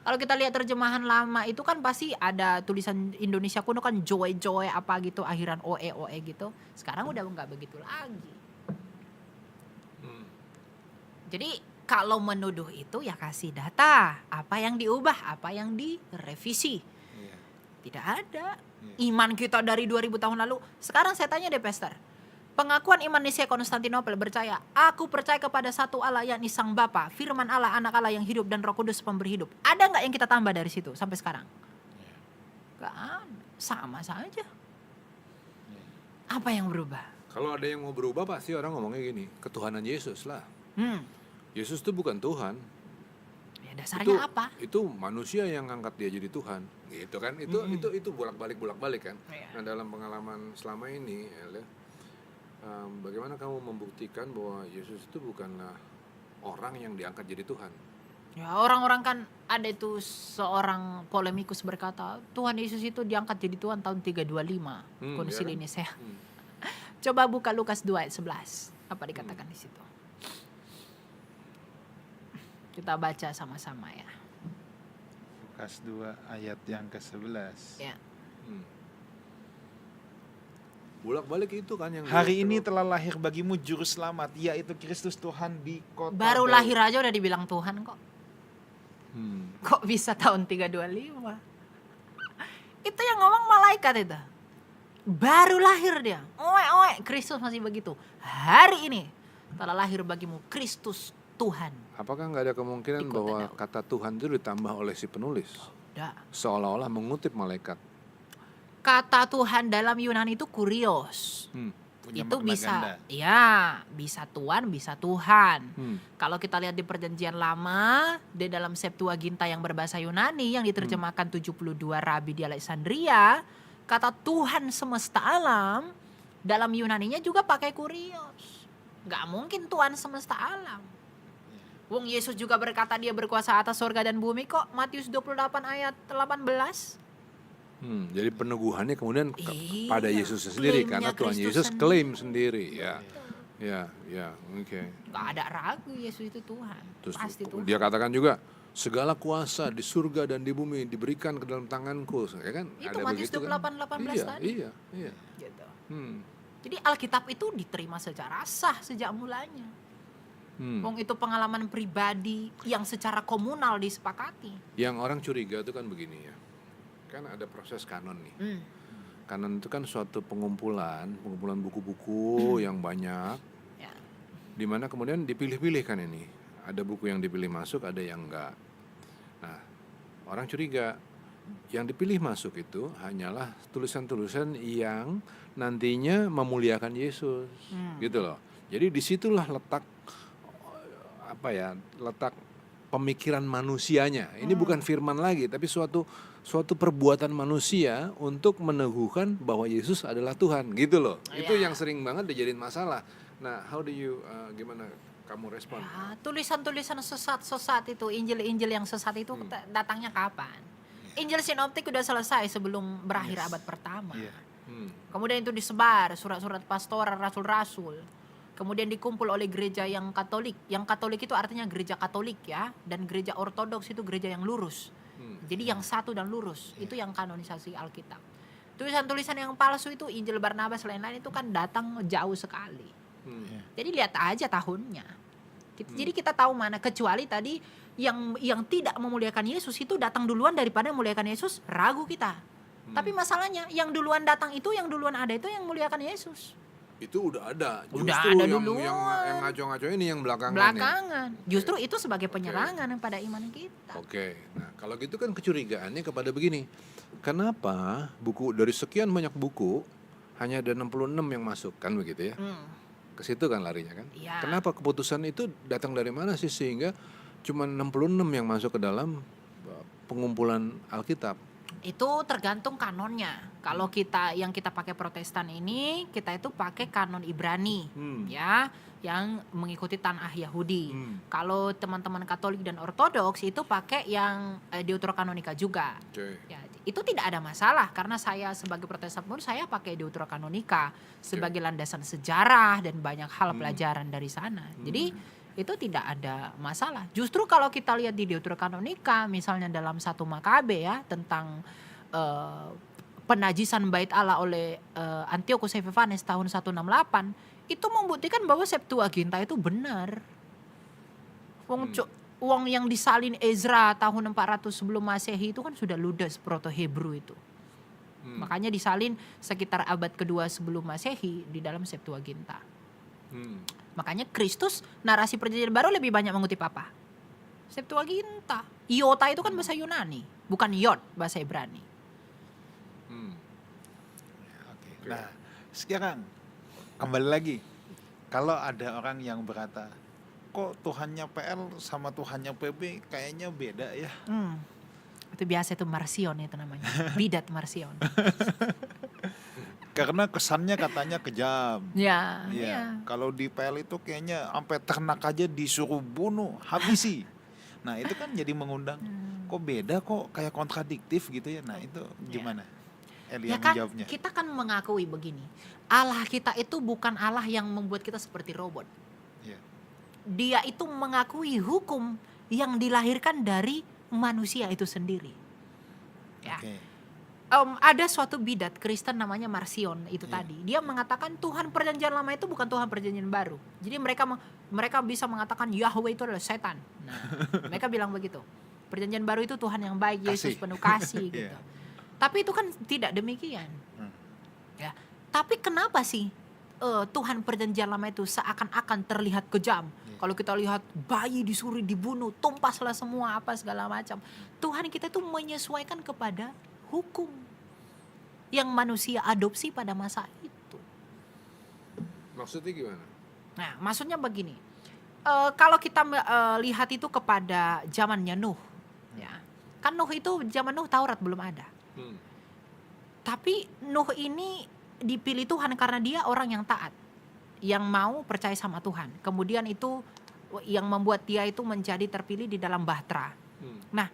Kalau kita lihat terjemahan lama itu kan pasti ada tulisan Indonesia kuno kan joy apa gitu, akhiran oe gitu. Sekarang udah nggak begitu lagi. Jadi kalau menuduh itu ya kasih data, apa yang diubah, apa yang direvisi. Iya. Tidak ada. Iman kita dari 2000 tahun lalu. Sekarang saya tanya deh Pastor. Pengakuan iman Nicea Konstantinopel percaya, aku percaya kepada satu Allah yakni Sang Bapa, firman Allah, anak Allah yang hidup dan Roh Kudus pemberi hidup. Ada nggak yang kita tambah dari situ sampai sekarang? Nggak ada. Sama saja. Apa yang berubah? Kalau ada yang mau berubah pasti orang ngomongnya gini, ketuhanan Yesus lah. Yesus itu bukan Tuhan. Ya dasarnya apa? Itu manusia yang ngangkat dia jadi Tuhan, gitu kan? Itu bolak-balik kan. Iya. Nah dalam pengalaman selama ini, Elia, bagaimana kamu membuktikan bahwa Yesus itu bukanlah orang yang diangkat jadi Tuhan? Ya orang-orang kan ada itu seorang polemikus berkata Tuhan Yesus itu diangkat jadi Tuhan tahun 325 Konsili Nicea. Coba buka Lukas 2 ayat 11. Apa dikatakan di situ? Kita baca sama-sama ya. Lukas 2 ayat yang ke-11. Ya. Bolak-balik itu kan yang Hari ini telah lahir bagimu juru selamat, yaitu Kristus Tuhan di kota Baru Daud. lahir aja udah dibilang Tuhan kok. Kok bisa tahun 325? Itu yang ngomong malaikat itu. Baru lahir dia. Oe, Kristus masih begitu. Hari ini telah lahir bagimu Kristus Tuhan. Apakah nggak ada kemungkinan Di kota bahwa Daud. kata Tuhan itu ditambah oleh si penulis? Dah. Seolah-olah mengutip malaikat. Kata Tuhan dalam Yunani itu kurios. Punya Itu makna bisa, ganda. ya, bisa Tuhan, bisa Tuhan. Hmm. Kalau kita lihat di Perjanjian Lama, di dalam Septuaginta yang berbahasa Yunani yang diterjemahkan 72 rabi di Alexandria, kata Tuhan semesta alam dalam Yunaninya juga pakai kurios. Nggak mungkin Tuhan semesta alam. Wong Yesus juga berkata dia berkuasa atas surga dan bumi kok. Matius 28 ayat 18. Jadi peneguhannya kemudian Iya, pada Yesus sendiri klaimnya karena Tuhan Kristus Yesus klaim sendiri ya. Oke. Nggak ada ragu Yesus itu Tuhan. Terus Pasti Tuhan. dia katakan juga segala kuasa di surga dan di bumi diberikan ke dalam tanganku, ya kan? Itu Ada Matius begitu kan? 28:18 tadi. Iya. Gitu. Hmm. Jadi Alkitab itu diterima secara sah sejak mulanya. Wong itu pengalaman pribadi yang secara komunal disepakati. Yang orang curiga itu kan begini ya. Kan ada proses kanon nih. Kanon itu kan suatu pengumpulan buku-buku yang banyak, Ya. di mana kemudian dipilih-pilih kan ini. Ada buku yang dipilih masuk, ada yang enggak. Nah, orang curiga yang dipilih masuk itu hanyalah tulisan-tulisan yang nantinya memuliakan Yesus, gitu loh. Jadi disitulah letak letak pemikiran manusianya. Ini bukan firman lagi, tapi suatu perbuatan manusia untuk meneguhkan bahwa Yesus adalah Tuhan, gitu loh. Itu yang sering banget dijadiin masalah. Nah, how do you gimana kamu respon? Ya, tulisan-tulisan sesat itu, Injil-Injil yang sesat itu datangnya kapan? Injil sinoptik udah selesai sebelum berakhir abad pertama. Iya. Kemudian itu disebar surat-surat pastoral, rasul-rasul. Kemudian dikumpul oleh gereja yang Katolik. Yang Katolik itu artinya gereja Katolik ya, dan gereja Ortodoks itu gereja yang lurus. Jadi yang satu dan lurus itu yang kanonisasi Alkitab. Tulisan-tulisan yang palsu itu Injil Barnabas lain-lain itu kan datang jauh sekali. Jadi lihat aja tahunnya. Jadi kita tahu mana, kecuali tadi yang tidak memuliakan Yesus itu datang duluan daripada memuliakan Yesus, ragu kita. Tapi masalahnya yang duluan datang itu, yang duluan ada itu yang memuliakan Yesus. Itu udah ada. Udah Justru ada yang duluan. ngaco-ngaco ini yang belakangan. Belakangan. Justru itu sebagai penyerangan pada iman kita. Oke. Nah, kalau gitu kan kecurigaannya kepada begini. Kenapa buku dari sekian banyak buku hanya ada 66 yang masuk kan begitu ya? Ke situ kan larinya kan? Iya. Kenapa keputusan itu datang dari mana sih sehingga cuma 66 yang masuk ke dalam pengumpulan Alkitab? Itu tergantung kanonnya. Kalau yang kita pakai Protestan ini, kita itu pakai kanon Ibrani, ya, yang mengikuti tanah Yahudi. Kalau teman-teman Katolik dan Ortodoks itu pakai yang Deuterokanonika juga. Ya, itu tidak ada masalah karena saya sebagai Protestan pun saya pakai Deuterokanonika sebagai landasan sejarah dan banyak hal pelajaran dari sana. Jadi itu tidak ada masalah. Justru kalau kita lihat di Deuterokanonika, misalnya dalam 1 Makabe ya, tentang penajisan bait Allah oleh Antiochus Epiphanes tahun 168, itu membuktikan bahwa Septuaginta itu benar. Wong yang disalin Ezra tahun 400 sebelum Masehi itu kan sudah ludes Proto-Hebrew itu. Makanya disalin sekitar abad kedua sebelum Masehi di dalam Septuaginta. Makanya Kristus narasi perjanjian baru lebih banyak mengutip apa? Septuaginta. Iota itu kan bahasa Yunani, bukan Yod bahasa Ibrani. Nah, sekarang kembali lagi. Kalau ada orang yang berkata, kok Tuhannya PL sama Tuhannya PB kayaknya beda ya? Itu biasa itu Marsion itu namanya. Bidat Marsion. Karena kesannya katanya kejam. Ya, Iya. ya. Kalau di PL itu kayaknya sampai ternak aja disuruh bunuh, habisi. Nah, itu kan jadi mengundang. Kok beda, kok kayak kontradiktif gitu ya. Nah, itu gimana? Elia Ya kan, menjawabnya. kita kan mengakui begini. Allah kita itu bukan Allah yang membuat kita seperti robot. Iya. Dia itu mengakui hukum yang dilahirkan dari manusia itu sendiri. Ya. Oke. Ada suatu bidat Kristen namanya Marcion itu tadi. Dia mengatakan Tuhan perjanjian lama itu bukan Tuhan perjanjian baru. Jadi mereka bisa mengatakan Yahweh itu adalah setan. Nah, mereka bilang begitu. Perjanjian baru itu Tuhan yang baik, Yesus Kasih. penuh kasih gitu. Iya. Tapi itu kan tidak demikian. Ya. Tapi kenapa sih Tuhan perjanjian lama itu seakan-akan terlihat kejam? Kalau kita lihat bayi disuruh dibunuh, tumpaslah semua apa segala macam. Tuhan kita itu menyesuaikan kepada hukum yang manusia adopsi pada masa itu. Maksudnya gimana? Nah, maksudnya begini. Kalau kita lihat itu kepada zamannya Nuh, ya. Kan Nuh itu zaman Nuh Taurat belum ada. Tapi Nuh ini dipilih Tuhan karena dia orang yang taat, yang mau percaya sama Tuhan. Kemudian itu yang membuat dia itu menjadi terpilih di dalam bahtera. Nah,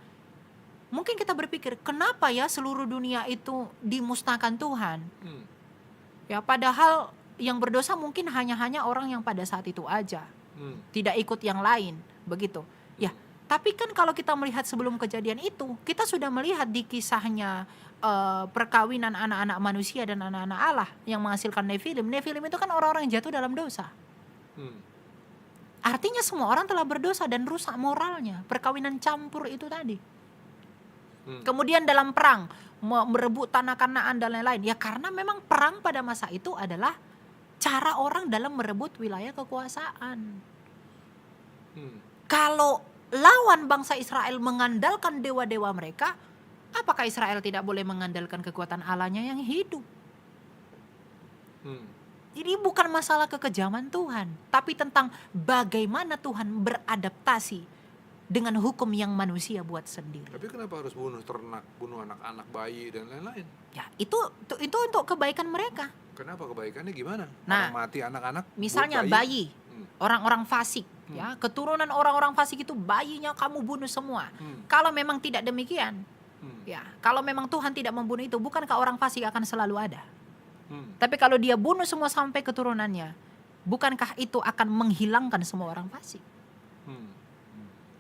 mungkin kita berpikir, kenapa ya seluruh dunia itu dimusnahkan Tuhan? Ya, padahal yang berdosa mungkin hanya orang yang pada saat itu aja, tidak ikut yang lain, begitu. Ya, tapi kan kalau kita melihat sebelum kejadian itu, kita sudah melihat di kisahnya perkawinan anak-anak manusia dan anak-anak Allah yang menghasilkan Nephilim. Nephilim itu kan orang-orang yang jatuh dalam dosa. Artinya semua orang telah berdosa dan rusak moralnya. Perkawinan campur itu tadi. Kemudian dalam perang, merebut tanah Kanaan dan lain-lain. Ya karena memang perang pada masa itu adalah cara orang dalam merebut wilayah kekuasaan. Kalau lawan bangsa Israel mengandalkan dewa-dewa mereka, apakah Israel tidak boleh mengandalkan kekuatan Allahnya yang hidup? Jadi bukan masalah kekejaman Tuhan, tapi tentang bagaimana Tuhan beradaptasi dengan hukum yang manusia buat sendiri. Tapi kenapa harus bunuh ternak, bunuh anak-anak, bayi dan lain-lain? Ya, itu untuk kebaikan mereka. Kenapa kebaikannya gimana? Nah, orang mati anak-anak, misalnya buat bayi, orang-orang fasik, ya, keturunan orang-orang fasik itu bayinya kamu bunuh semua. Kalau memang tidak demikian, ya, kalau memang Tuhan tidak membunuh itu, bukankah orang fasik akan selalu ada? Tapi kalau dia bunuh semua sampai keturunannya, bukankah itu akan menghilangkan semua orang fasik?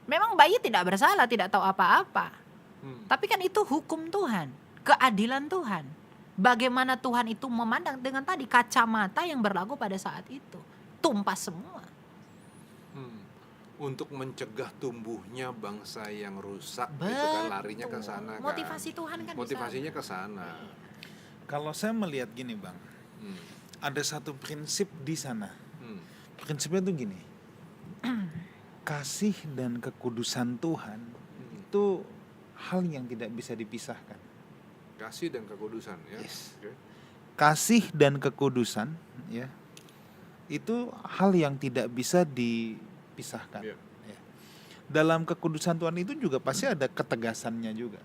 Memang bayi tidak bersalah, tidak tahu apa-apa. Tapi kan itu hukum Tuhan, keadilan Tuhan. Bagaimana Tuhan itu memandang dengan tadi kacamata yang berlaku pada saat itu. Tumpas semua. Untuk mencegah tumbuhnya bangsa yang rusak, itu kan larinya ke sana kan. Motivasi Tuhan kan motivasinya ke sana. Kalau saya melihat gini Bang, ada satu prinsip di sana. Prinsipnya tuh gini, kasih dan kekudusan Tuhan itu hal yang tidak bisa dipisahkan. Kasih dan kekudusan, ya. Yes. Okay. Kasih dan kekudusan, ya, itu hal yang tidak bisa dipisahkan. Yeah. Ya. Dalam kekudusan Tuhan itu juga pasti ada ketegasannya juga.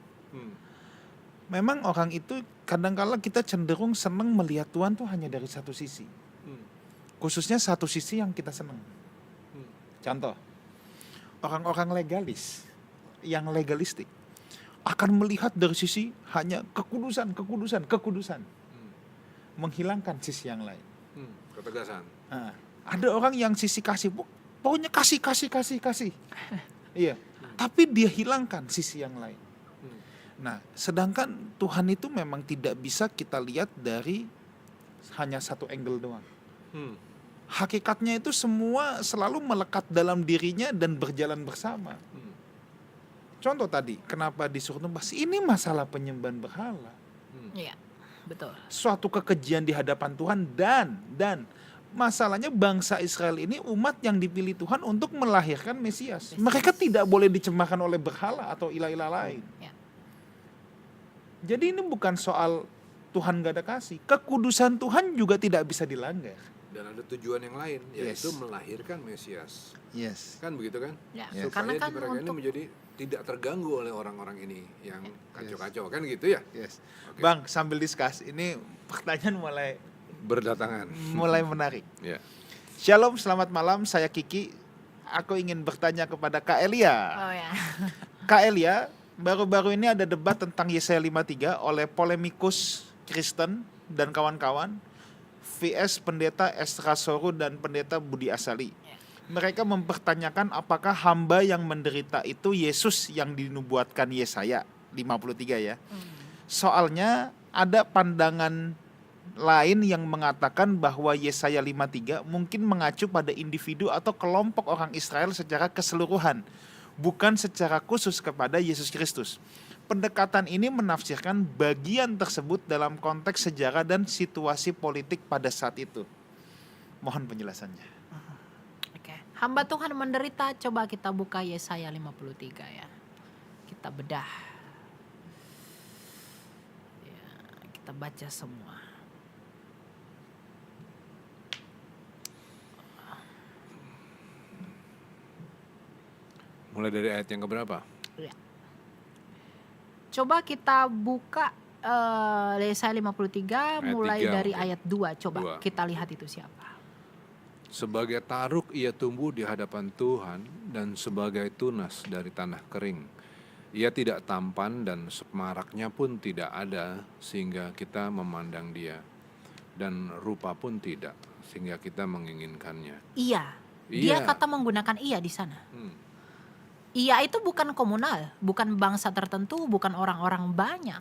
Memang orang itu kadang-kala kita cenderung senang melihat Tuhan tuh hanya dari satu sisi. Khususnya satu sisi yang kita senang. Contoh, orang-orang legalis, yang legalistik, akan melihat dari sisi hanya kekudusan. Menghilangkan sisi yang lain. Ketegasan. Nah, ada orang yang sisi kasih, pokoknya kasih. Iya, tapi dia hilangkan sisi yang lain. Nah, sedangkan Tuhan itu memang tidak bisa kita lihat dari hanya satu angle doang. Hakikatnya itu semua selalu melekat dalam dirinya dan berjalan bersama. Contoh tadi, kenapa disuruh nembas? Ini masalah penyembahan berhala. Iya, betul. Suatu kekejian di hadapan Tuhan dan masalahnya bangsa Israel ini umat yang dipilih Tuhan untuk melahirkan Mesias. Mereka tidak boleh dicemarkan oleh berhala atau ilah-ilah lain. Ya. Jadi ini bukan soal Tuhan gak ada kasih. Kekudusan Tuhan juga tidak bisa dilanggar. Dan ada tujuan yang lain, yaitu melahirkan Mesias. Yes. Kan begitu kan? Ya, Yes. karena Supaya kan mereka ini untuk menjadi tidak terganggu oleh orang-orang ini yang kacau-kacau, kan gitu ya? Yes. Okay. Bang, sambil discuss, ini pertanyaan Berdatangan. mulai menarik. Ya. Shalom, selamat malam. Saya Kiki. Aku ingin bertanya kepada Kak Elia. oh ya. Kak Elia, baru-baru ini ada debat tentang Yesaya 53 oleh polemikus Kristen dan kawan-kawan vs pendeta Esra Soru dan pendeta Budi Asali. Mereka mempertanyakan apakah hamba yang menderita itu Yesus yang dinubuatkan Yesaya 53 ya. Soalnya ada pandangan lain yang mengatakan bahwa Yesaya 53 mungkin mengacu pada individu atau kelompok orang Israel secara keseluruhan, bukan secara khusus kepada Yesus Kristus. pendekatan ini menafsirkan bagian tersebut dalam konteks sejarah dan situasi politik pada saat itu. Mohon penjelasannya. Oke. Hamba Tuhan menderita, coba kita buka Yesaya 53 ya. Kita bedah. Ya, kita baca semua. Mulai dari ayat yang keberapa? Ya. Coba kita buka Yesaya 53 mulai 3, dari oke. ayat 2. Coba 2. kita lihat itu siapa. Sebagai taruk ia tumbuh di hadapan Tuhan dan sebagai tunas dari tanah kering. Ia tidak tampan dan semaraknya pun tidak ada sehingga kita memandang dia. Dan rupa pun tidak sehingga kita menginginkannya. Iya. Dia Iya. kata menggunakan iya di sana. Hmm. Iya itu bukan komunal, bukan bangsa tertentu, bukan orang-orang banyak.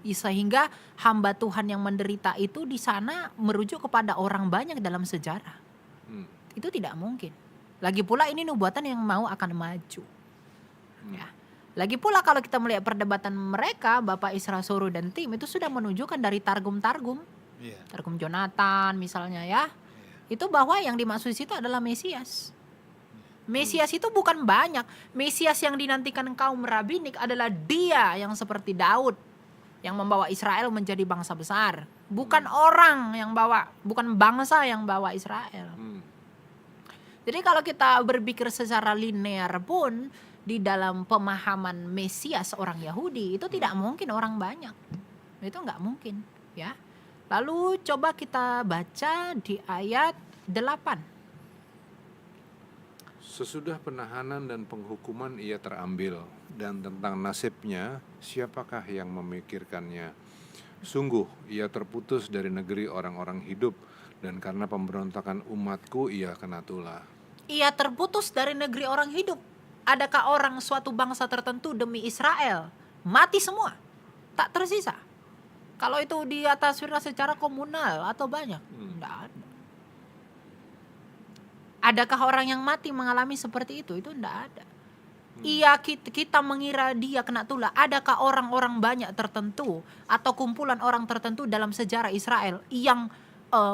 Sehingga hamba Tuhan yang menderita itu di sana merujuk kepada orang banyak dalam sejarah. Hmm. Itu tidak mungkin. Lagi pula ini nubuatan yang mau akan maju. Ya. Lagi pula kalau kita melihat perdebatan mereka, Bapak Isra Suru dan tim itu sudah menunjukkan dari Targum-Targum. Iya. Targum Jonathan misalnya ya. Itu bahwa yang dimaksud situ adalah Mesias. Mesias itu bukan banyak. Mesias yang dinantikan kaum rabbinik adalah dia yang seperti Daud. Yang membawa Israel menjadi bangsa besar. Bukan orang yang bawa, bukan bangsa yang bawa Israel. Hmm. Jadi kalau kita berpikir secara linear pun, di dalam pemahaman Mesias orang Yahudi, itu tidak mungkin orang banyak. Itu nggak mungkin. Ya. Lalu coba kita baca di ayat 8. Sesudah penahanan dan penghukuman ia terambil, dan tentang nasibnya siapakah yang memikirkannya? Sungguh ia terputus dari negeri orang-orang hidup, dan karena pemberontakan umatku ia kena tulah. Ia terputus dari negeri orang hidup. Adakah orang suatu bangsa tertentu demi Israel mati semua? Tak tersisa. Kalau itu di atas secara komunal atau banyak? Tidak ada. Adakah orang yang mati mengalami seperti itu? Itu tidak ada. Iya kita mengira dia kena tulah. Adakah orang-orang banyak tertentu atau kumpulan orang tertentu dalam sejarah Israel yang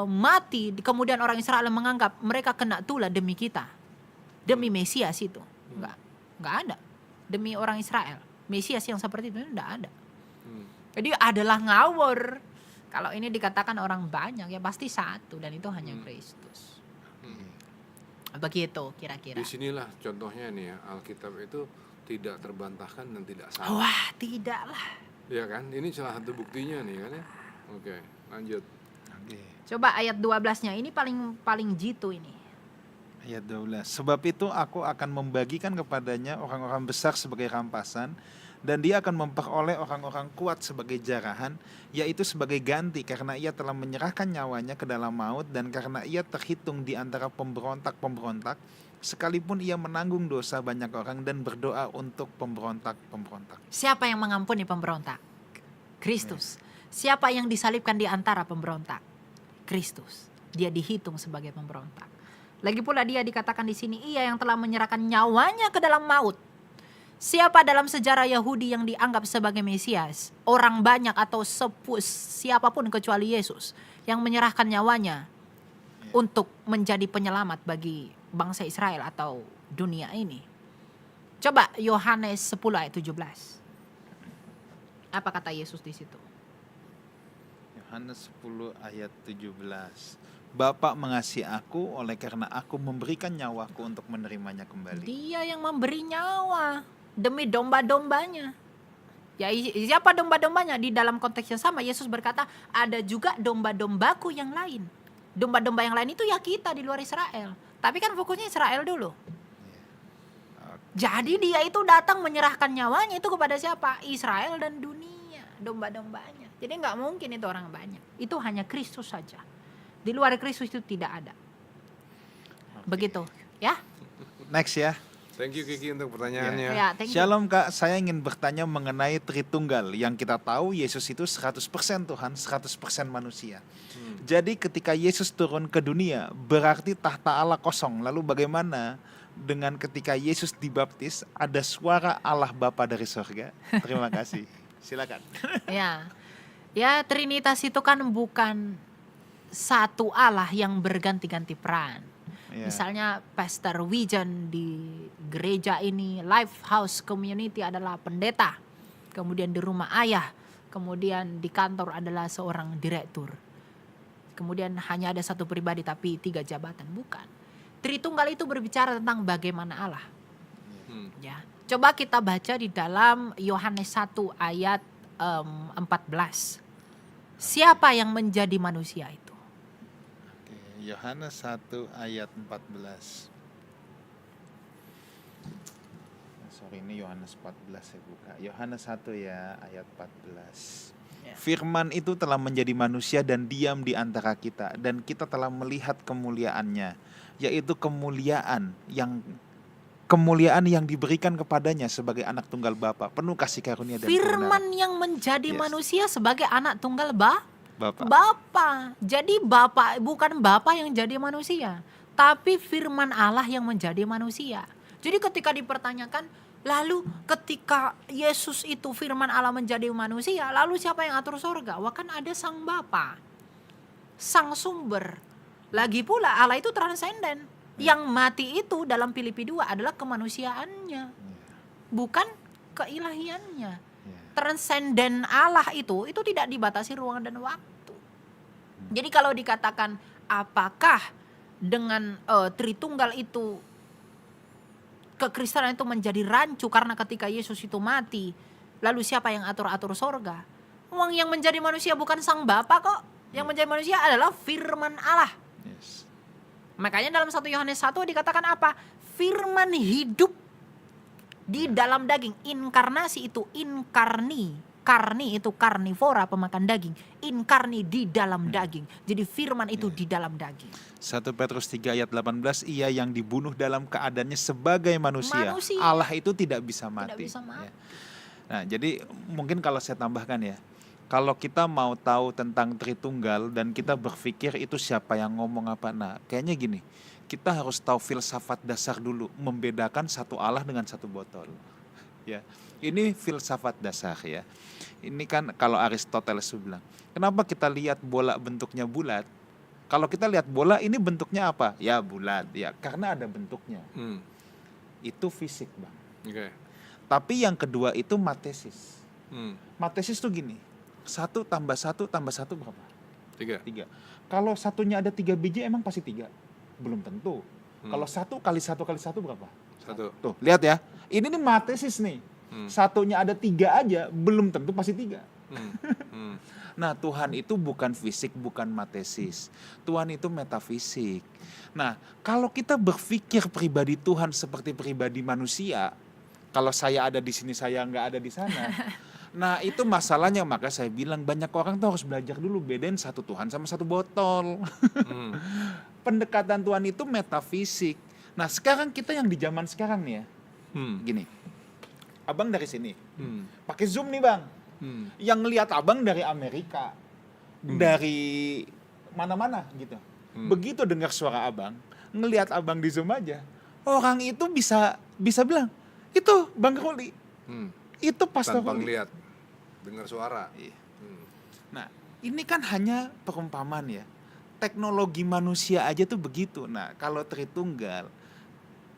mati kemudian orang Israel menganggap mereka kena tulah demi kita, demi Mesias itu? Enggak ada. Demi orang Israel, Mesias yang seperti itu tidak ada. Jadi adalah ngawur. Kalau ini dikatakan orang banyak ya pasti satu dan itu hanya Kristus. Begitu kira-kira. Disinilah contohnya nih ya, Alkitab itu tidak terbantahkan dan tidak salah. Wah tidaklah. Ya kan, ini salah satu buktinya nih kan ya. Oke, lanjut. Oke. Coba ayat 12-nya ini paling jitu ini. Ayat 12. Sebab itu aku akan membagikan kepadanya orang-orang besar sebagai rampasan, dan dia akan memperoleh orang-orang kuat sebagai jarahan, yaitu sebagai ganti karena ia telah menyerahkan nyawanya ke dalam maut, dan karena ia terhitung di antara pemberontak-pemberontak, sekalipun ia menanggung dosa banyak orang dan berdoa untuk pemberontak-pemberontak. Siapa yang mengampuni pemberontak? Kristus. Siapa yang disalibkan di antara pemberontak? Kristus. Dia dihitung sebagai pemberontak. Lagi pula dia dikatakan di sini, ia yang telah menyerahkan nyawanya ke dalam maut. Siapa dalam sejarah Yahudi yang dianggap sebagai Mesias? Orang banyak atau siapapun kecuali Yesus yang menyerahkan nyawanya untuk menjadi penyelamat bagi bangsa Israel atau dunia ini. Coba Yohanes 10 ayat 17. Apa kata Yesus di situ? Yohanes 10 ayat 17. Bapa mengasihi aku oleh karena aku memberikan nyawaku untuk menerimanya kembali. Dia yang memberi nyawa demi domba-dombanya. Ya siapa domba-dombanya? Di dalam konteks yang sama Yesus berkata ada juga domba-dombaku yang lain. Domba-domba yang lain itu ya kita di luar Israel. Tapi kan fokusnya Israel dulu. Jadi dia itu datang menyerahkan nyawanya itu kepada siapa? Israel dan dunia, domba-dombanya. Jadi nggak mungkin itu orang banyak. Itu hanya Kristus saja. Di luar Kristus itu tidak ada. Begitu, ya. Next ya. Thank you Kiki untuk pertanyaannya. Ya, thank you. Shalom Kak, saya ingin bertanya mengenai Tritunggal. Yang kita tahu Yesus itu 100% Tuhan, 100% manusia. Jadi ketika Yesus turun ke dunia, berarti tahta Allah kosong. Lalu bagaimana dengan ketika Yesus dibaptis ada suara Allah Bapa dari surga? Terima kasih. Silakan. Ya. Ya, Trinitas itu kan bukan satu Allah yang berganti-ganti peran. Ya. Misalnya Pastor Wijan di gereja ini, Life House Community adalah pendeta. Kemudian di rumah ayah, kemudian di kantor adalah seorang direktur. Kemudian hanya ada satu pribadi tapi 3 jabatan, bukan. Tritunggal itu berbicara tentang bagaimana Allah. Ya. Coba kita baca di dalam Yohanes 1 ayat 14. Siapa yang menjadi manusia itu? Oke, Yohanes 1 ayat 14. Sorry, ini Yohanes 14 saya buka. Yohanes 1 ya, ayat 14. Ya. Firman itu telah menjadi manusia dan diam di antara kita, dan kita telah melihat kemuliaannya, yaitu kemuliaan yang diberikan kepadanya sebagai anak tunggal Bapa, penuh kasih karunia dan Firman kebenaran. yang menjadi Yes. manusia sebagai anak tunggal Bapa. Bapa. Jadi Bapa bukan Bapa yang jadi manusia, tapi firman Allah yang menjadi manusia. Jadi ketika dipertanyakan, lalu ketika Yesus itu firman Allah menjadi manusia, lalu siapa yang atur sorga? Wah, kan ada sang Bapa, sang sumber. Lagi pula Allah itu transenden. Yang mati itu dalam Filipi 2 adalah kemanusiaannya, bukan keilahiannya. Ya. Transenden Allah itu tidak dibatasi ruang dan waktu. Jadi kalau dikatakan apakah dengan Tritunggal itu kekristenan itu menjadi rancu karena ketika Yesus itu mati, lalu siapa yang atur-atur sorga? Uang yang menjadi manusia bukan sang Bapa kok. Yang menjadi manusia adalah firman Allah. Yes. Makanya dalam 1 Yohanes 1 dikatakan apa? Firman hidup di dalam daging. Inkarnasi itu inkarni. Karni itu karnivora, pemakan daging. Inkarni di dalam daging. Jadi firman itu di dalam daging. 1 Petrus 3 ayat 18, ia yang dibunuh dalam keadaannya sebagai manusia. Manusia. Allah itu tidak bisa mati. bisa mati. Ya. Nah, jadi mungkin kalau saya tambahkan ya, kalau kita mau tahu tentang Tritunggal dan kita berpikir itu siapa yang ngomong apa, nah kayaknya gini, kita harus tahu filsafat dasar dulu, membedakan satu Allah dengan satu botol. Ya, ini filsafat dasar ya. Ini kan kalau Aristoteles bilang, kenapa kita lihat bola bentuknya bulat? Kalau kita lihat bola ini bentuknya apa? Ya bulat, ya karena ada bentuknya. Itu fisik, Bang. Oke. Tapi yang kedua itu matesis. Hmm. Matesis tuh gini, 1 tambah 1 tambah 1 berapa? 3. 3. Kalau satunya ada 3 biji emang pasti 3? Belum tentu. Kalau 1 kali 1 kali 1 berapa? 1. Tuh, lihat ya. Ini nih matesis nih. Satunya ada 3 aja, belum tentu pasti 3. Nah, Tuhan itu bukan fisik, bukan matesis. Tuhan itu metafisik. Nah, kalau kita berpikir pribadi Tuhan seperti pribadi manusia, kalau saya ada di sini, saya nggak ada di sana. Nah, itu masalahnya. Maka saya bilang banyak orang tuh harus belajar dulu bedain satu Tuhan sama satu botol. Pendekatan Tuhan itu metafisik. Nah, sekarang kita yang di zaman sekarang nih ya, gini. Abang dari sini, pakai Zoom nih Bang. Yang ngelihat abang dari Amerika, dari mana-mana gitu. Begitu dengar suara abang, ngelihat abang di Zoom aja, orang itu bisa bilang, itu Bang Ruli, itu Pastor Tanpa Ruli. ngeliat, dengar suara. Nah, ini kan hanya perumpamaan ya. Teknologi manusia aja tuh begitu. Nah, kalau Tritunggal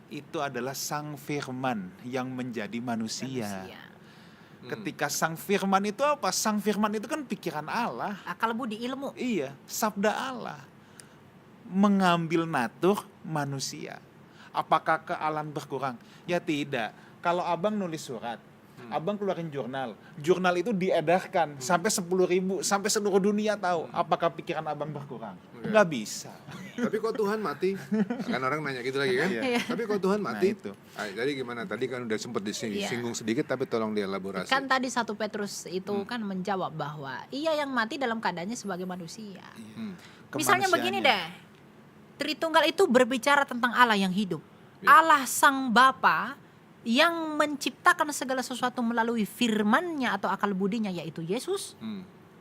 itu adalah Sang Firman yang menjadi manusia. Ketika Sang Firman itu apa? Sang Firman itu kan pikiran Allah. Akal budi ilmu. Iya, sabda Allah. Mengambil natur manusia. Apakah kealaan berkurang? Ya tidak. Kalau abang nulis surat, abang keluarin jurnal. Jurnal itu diedarkan sampai 10.000, sampai seluruh dunia tahu. Apakah pikiran abang berkurang? Nggak bisa. Tapi kok Tuhan mati? Kan orang nanya gitu lagi kan? Iya. Tapi kok Tuhan mati? Nah, itu. Jadi gimana? Tadi kan udah sempat Iya. disinggung sedikit, tapi tolong dielaborasi. Kan tadi 1 Petrus itu kan menjawab bahwa ia yang mati dalam keadaannya sebagai manusia. Misalnya begini deh, Tritunggal itu berbicara tentang Allah yang hidup. Ya. Allah Sang Bapa yang menciptakan segala sesuatu melalui firman-Nya atau akal budinya yaitu Yesus,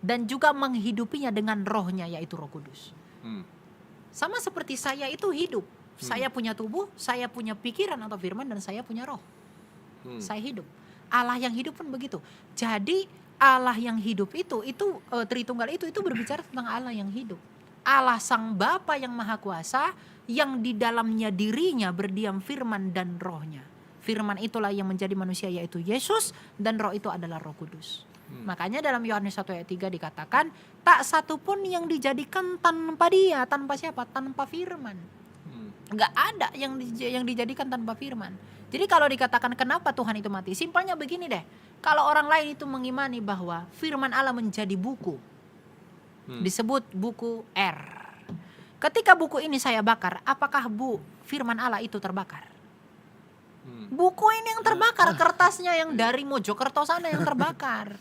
dan juga menghidupinya dengan rohnya yaitu Roh Kudus. Sama seperti saya itu hidup. Saya punya tubuh, saya punya pikiran atau firman, dan saya punya roh. Saya hidup. Allah yang hidup pun begitu. Jadi Allah yang hidup itu Tritunggal itu berbicara tentang Allah yang hidup. Allah Sang Bapa yang Maha Kuasa, yang di dalamnya dirinya berdiam firman dan rohnya. Firman itulah yang menjadi manusia, yaitu Yesus, dan roh itu adalah Roh Kudus. Makanya dalam Yohanes 1 ayat 3 dikatakan, tak satu pun yang dijadikan tanpa dia. Tanpa siapa? Tanpa firman. Nggak ada yang dijadikan tanpa firman. Jadi kalau dikatakan kenapa Tuhan itu mati, simpelnya begini deh. Kalau orang lain itu mengimani bahwa firman Allah menjadi buku, disebut buku R. Ketika buku ini saya bakar, apakah firman Allah itu terbakar? Buku ini yang terbakar, kertasnya yang dari Mojokerto sana yang terbakar.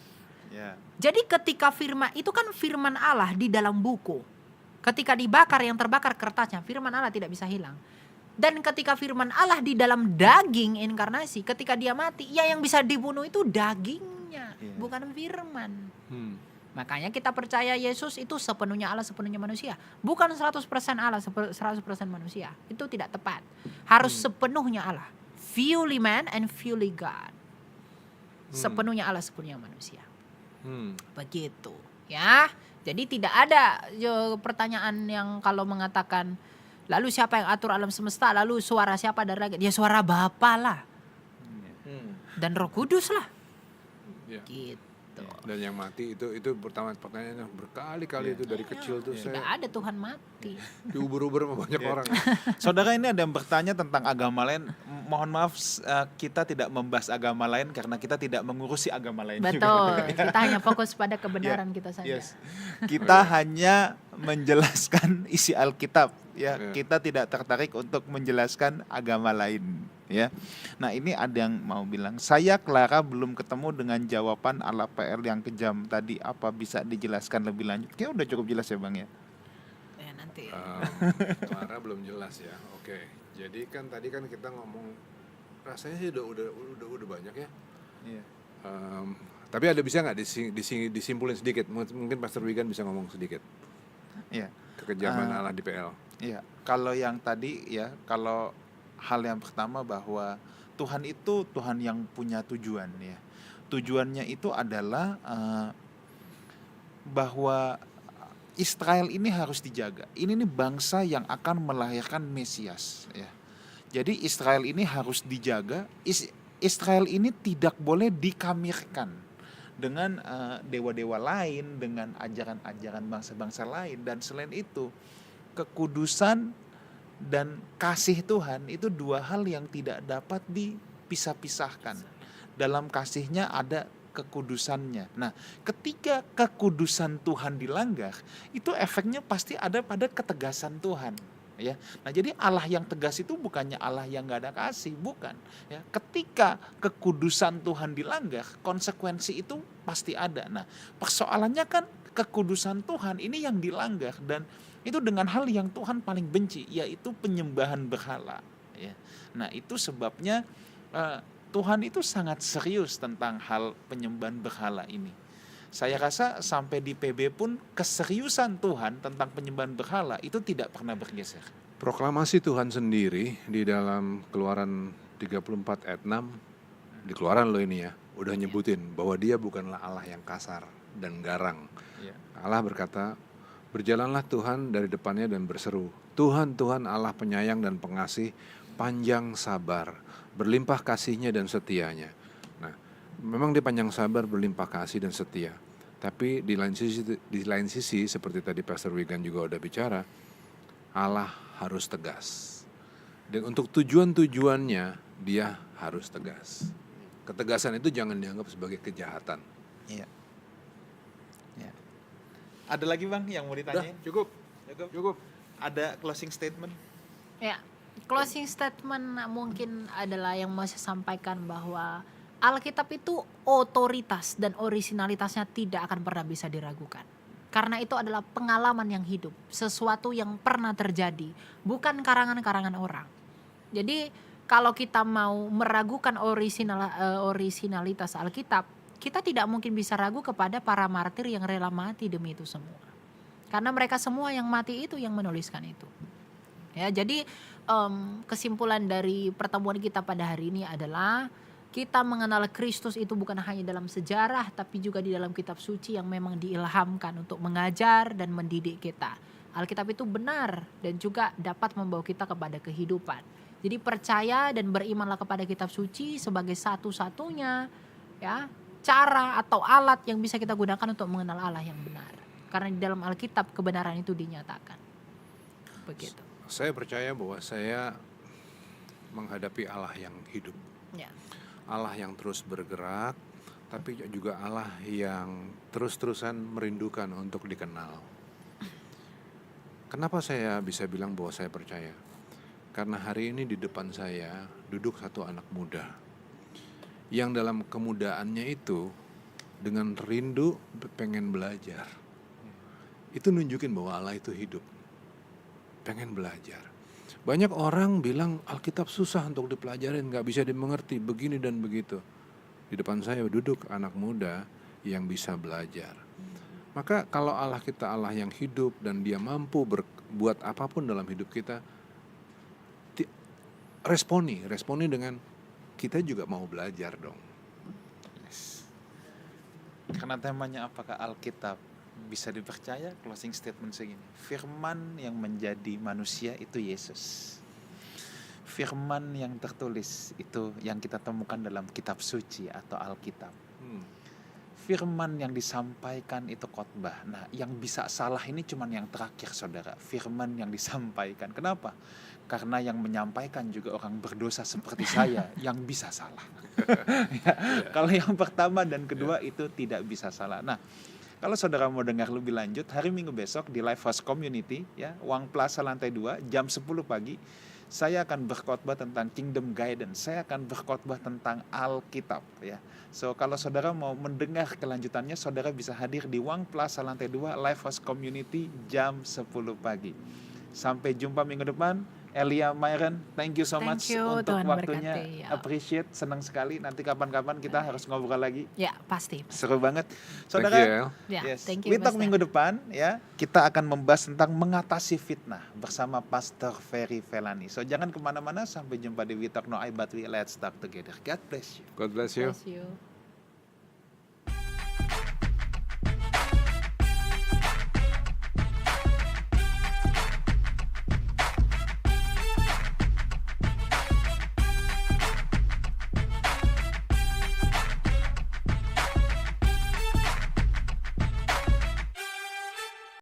Jadi ketika firman itu kan firman Allah di dalam buku. Ketika dibakar, yang terbakar kertasnya, firman Allah tidak bisa hilang. Dan ketika firman Allah di dalam daging inkarnasi, ketika dia mati, ya yang bisa dibunuh itu dagingnya, bukan firman. Makanya kita percaya Yesus itu sepenuhnya Allah, sepenuhnya manusia. Bukan 100% Allah, 100% manusia. Itu tidak tepat. Harus sepenuhnya Allah. Fully man and fully God. Sepenuhnya Allah, sepenuhnya manusia. Begitu. Ya. Jadi tidak ada pertanyaan yang kalau mengatakan lalu siapa yang atur alam semesta, lalu suara siapa dari langit? Ya suara Bapa lah. Dan Roh Kudus lah. Gitu. Dan yang mati itu pertama pertanyaannya berkali-kali itu dari kecil tuh saya. Tidak ada Tuhan mati. Diuber-uber sama banyak orang. Saudara, ini ada yang bertanya tentang agama lain. Mohon maaf, kita tidak membahas agama lain karena kita tidak mengurusi agama lain. Betul. Kita hanya fokus pada kebenaran kita saja. Kita hanya menjelaskan isi Alkitab. Ya, kita tidak tertarik untuk menjelaskan agama lain. Ya, nah ini ada yang mau bilang, saya Clara belum ketemu dengan jawaban ala PR yang kejam tadi. Apa bisa dijelaskan lebih lanjut? Kayaknya udah cukup jelas ya Bang ya. Nanti. Clara belum jelas ya. Oke. Jadi kan tadi kan kita ngomong rasanya sih udah banyak ya. Iya. Tapi ada bisa nggak disimpulin sedikit? Mungkin Pastor Wigan bisa ngomong sedikit. Iya. Kekejaman Allah di PL. Iya. Kalau yang tadi ya, kalau hal yang pertama bahwa Tuhan itu Tuhan yang punya tujuan ya. Tujuannya itu adalah bahwa Israel ini harus dijaga. Ini nih bangsa yang akan melahirkan Mesias ya. Jadi Israel ini harus dijaga. Israel ini tidak boleh dikamirkan dengan dewa-dewa lain, dengan ajaran-ajaran bangsa-bangsa lain. Dan selain itu, kekudusan dan kasih Tuhan itu dua hal yang tidak dapat dipisah-pisahkan. Dalam kasihnya ada kekudusannya. Nah, ketika kekudusan Tuhan dilanggar, itu efeknya pasti ada pada ketegasan Tuhan. Ya, nah jadi Allah yang tegas itu bukannya Allah yang nggak ada kasih, bukan. Ya, ketika kekudusan Tuhan dilanggar, konsekuensi itu pasti ada. Nah, persoalannya kan kekudusan Tuhan ini yang dilanggar, dan itu dengan hal yang Tuhan paling benci, yaitu penyembahan berhala. Ya, nah itu sebabnya Tuhan itu sangat serius tentang hal penyembahan berhala ini. Saya rasa sampai di PB pun keseriusan Tuhan tentang penyembahan berhala itu tidak pernah bergeser. Proklamasi Tuhan sendiri di dalam Keluaran 34 ayat 6, di Keluaran lo ini ya, udah nyebutin bahwa dia bukanlah Allah yang kasar dan garang. Allah berkata, berjalanlah Tuhan dari depannya dan berseru, Tuhan, Tuhan Allah penyayang dan pengasih, panjang sabar, berlimpah kasihnya dan setianya. Nah, memang dia panjang sabar, berlimpah kasih dan setia. Tapi di lain sisi seperti tadi Pastor Wigan juga udah bicara, Allah harus tegas. Dan untuk tujuan-tujuannya dia harus tegas. Ketegasan itu jangan dianggap sebagai kejahatan. Iya. Ya. Ada lagi Bang yang mau ditanyain? Cukup. Ada closing statement? Ya, closing statement mungkin adalah yang mau saya sampaikan bahwa Alkitab itu otoritas dan originalitasnya tidak akan pernah bisa diragukan. Karena itu adalah pengalaman yang hidup, sesuatu yang pernah terjadi, bukan karangan-karangan orang. Jadi kalau kita mau meragukan originalitas Alkitab, kita tidak mungkin bisa ragu kepada para martir yang rela mati demi itu semua. Karena mereka semua yang mati itu yang menuliskan itu. Ya, jadi kesimpulan dari pertemuan kita pada hari ini adalah kita mengenal Kristus itu bukan hanya dalam sejarah, tapi juga di dalam kitab suci yang memang diilhamkan untuk mengajar dan mendidik kita. Alkitab itu benar dan juga dapat membawa kita kepada kehidupan. Jadi percaya dan berimanlah kepada kitab suci sebagai satu-satunya ya cara atau alat yang bisa kita gunakan untuk mengenal Allah yang benar. Karena di dalam Alkitab kebenaran itu dinyatakan. Begitu. Saya percaya bahwa saya menghadapi Allah yang hidup. Ya. Allah yang terus bergerak, tapi juga Allah yang terus-terusan merindukan untuk dikenal. Kenapa saya bisa bilang bahwa saya percaya? Karena hari ini di depan saya duduk satu anak muda yang dalam kemudaannya itu dengan rindu pengen belajar. Itu nunjukin bahwa Allah itu hidup, pengen belajar. Banyak orang bilang Alkitab susah untuk dipelajarin, gak bisa dimengerti, begini dan begitu. Di depan saya duduk anak muda yang bisa belajar. Maka kalau Allah kita Allah yang hidup dan dia mampu berbuat apapun dalam hidup kita, responi dengan kita juga mau belajar dong. Karena temanya apakah Alkitab bisa dipercaya, closing statement segini. Firman yang menjadi manusia itu Yesus. Firman yang tertulis itu yang kita temukan dalam kitab suci atau Alkitab. Firman yang disampaikan itu khotbah. Nah, yang bisa salah ini cuman yang terakhir, saudara. Firman yang disampaikan. Kenapa? Karena yang menyampaikan juga orang berdosa seperti saya yang bisa salah. Ya, kalau yang pertama dan kedua itu tidak bisa salah. Nah, kalau saudara mau dengar lebih lanjut, hari Minggu besok di Life House Community, ya, Wang Plaza lantai 2, jam 10 pagi, saya akan berkhotbah tentang Kingdom Guidance. Saya akan berkhotbah tentang Alkitab, ya. So, kalau saudara mau mendengar kelanjutannya, saudara bisa hadir di Wang Plaza lantai 2, Life House Community, jam 10 pagi. Sampai jumpa minggu depan. Elia Myron, thank you so much untuk Tuhan waktunya. berkati, ya. Appreciate, senang sekali. Nanti kapan-kapan kita harus ngobrol lagi. Ya, pasti. Seru banget. Thank Saudara, you, El. Ya, yes. thank you, We Talk Pastor. minggu depan ya, kita akan membahas tentang mengatasi fitnah bersama Pastor Ferry Felani. So jangan kemana-mana, sampai jumpa di We Talk No I But We Let's Talk Together. God bless you. God bless you. Bless you.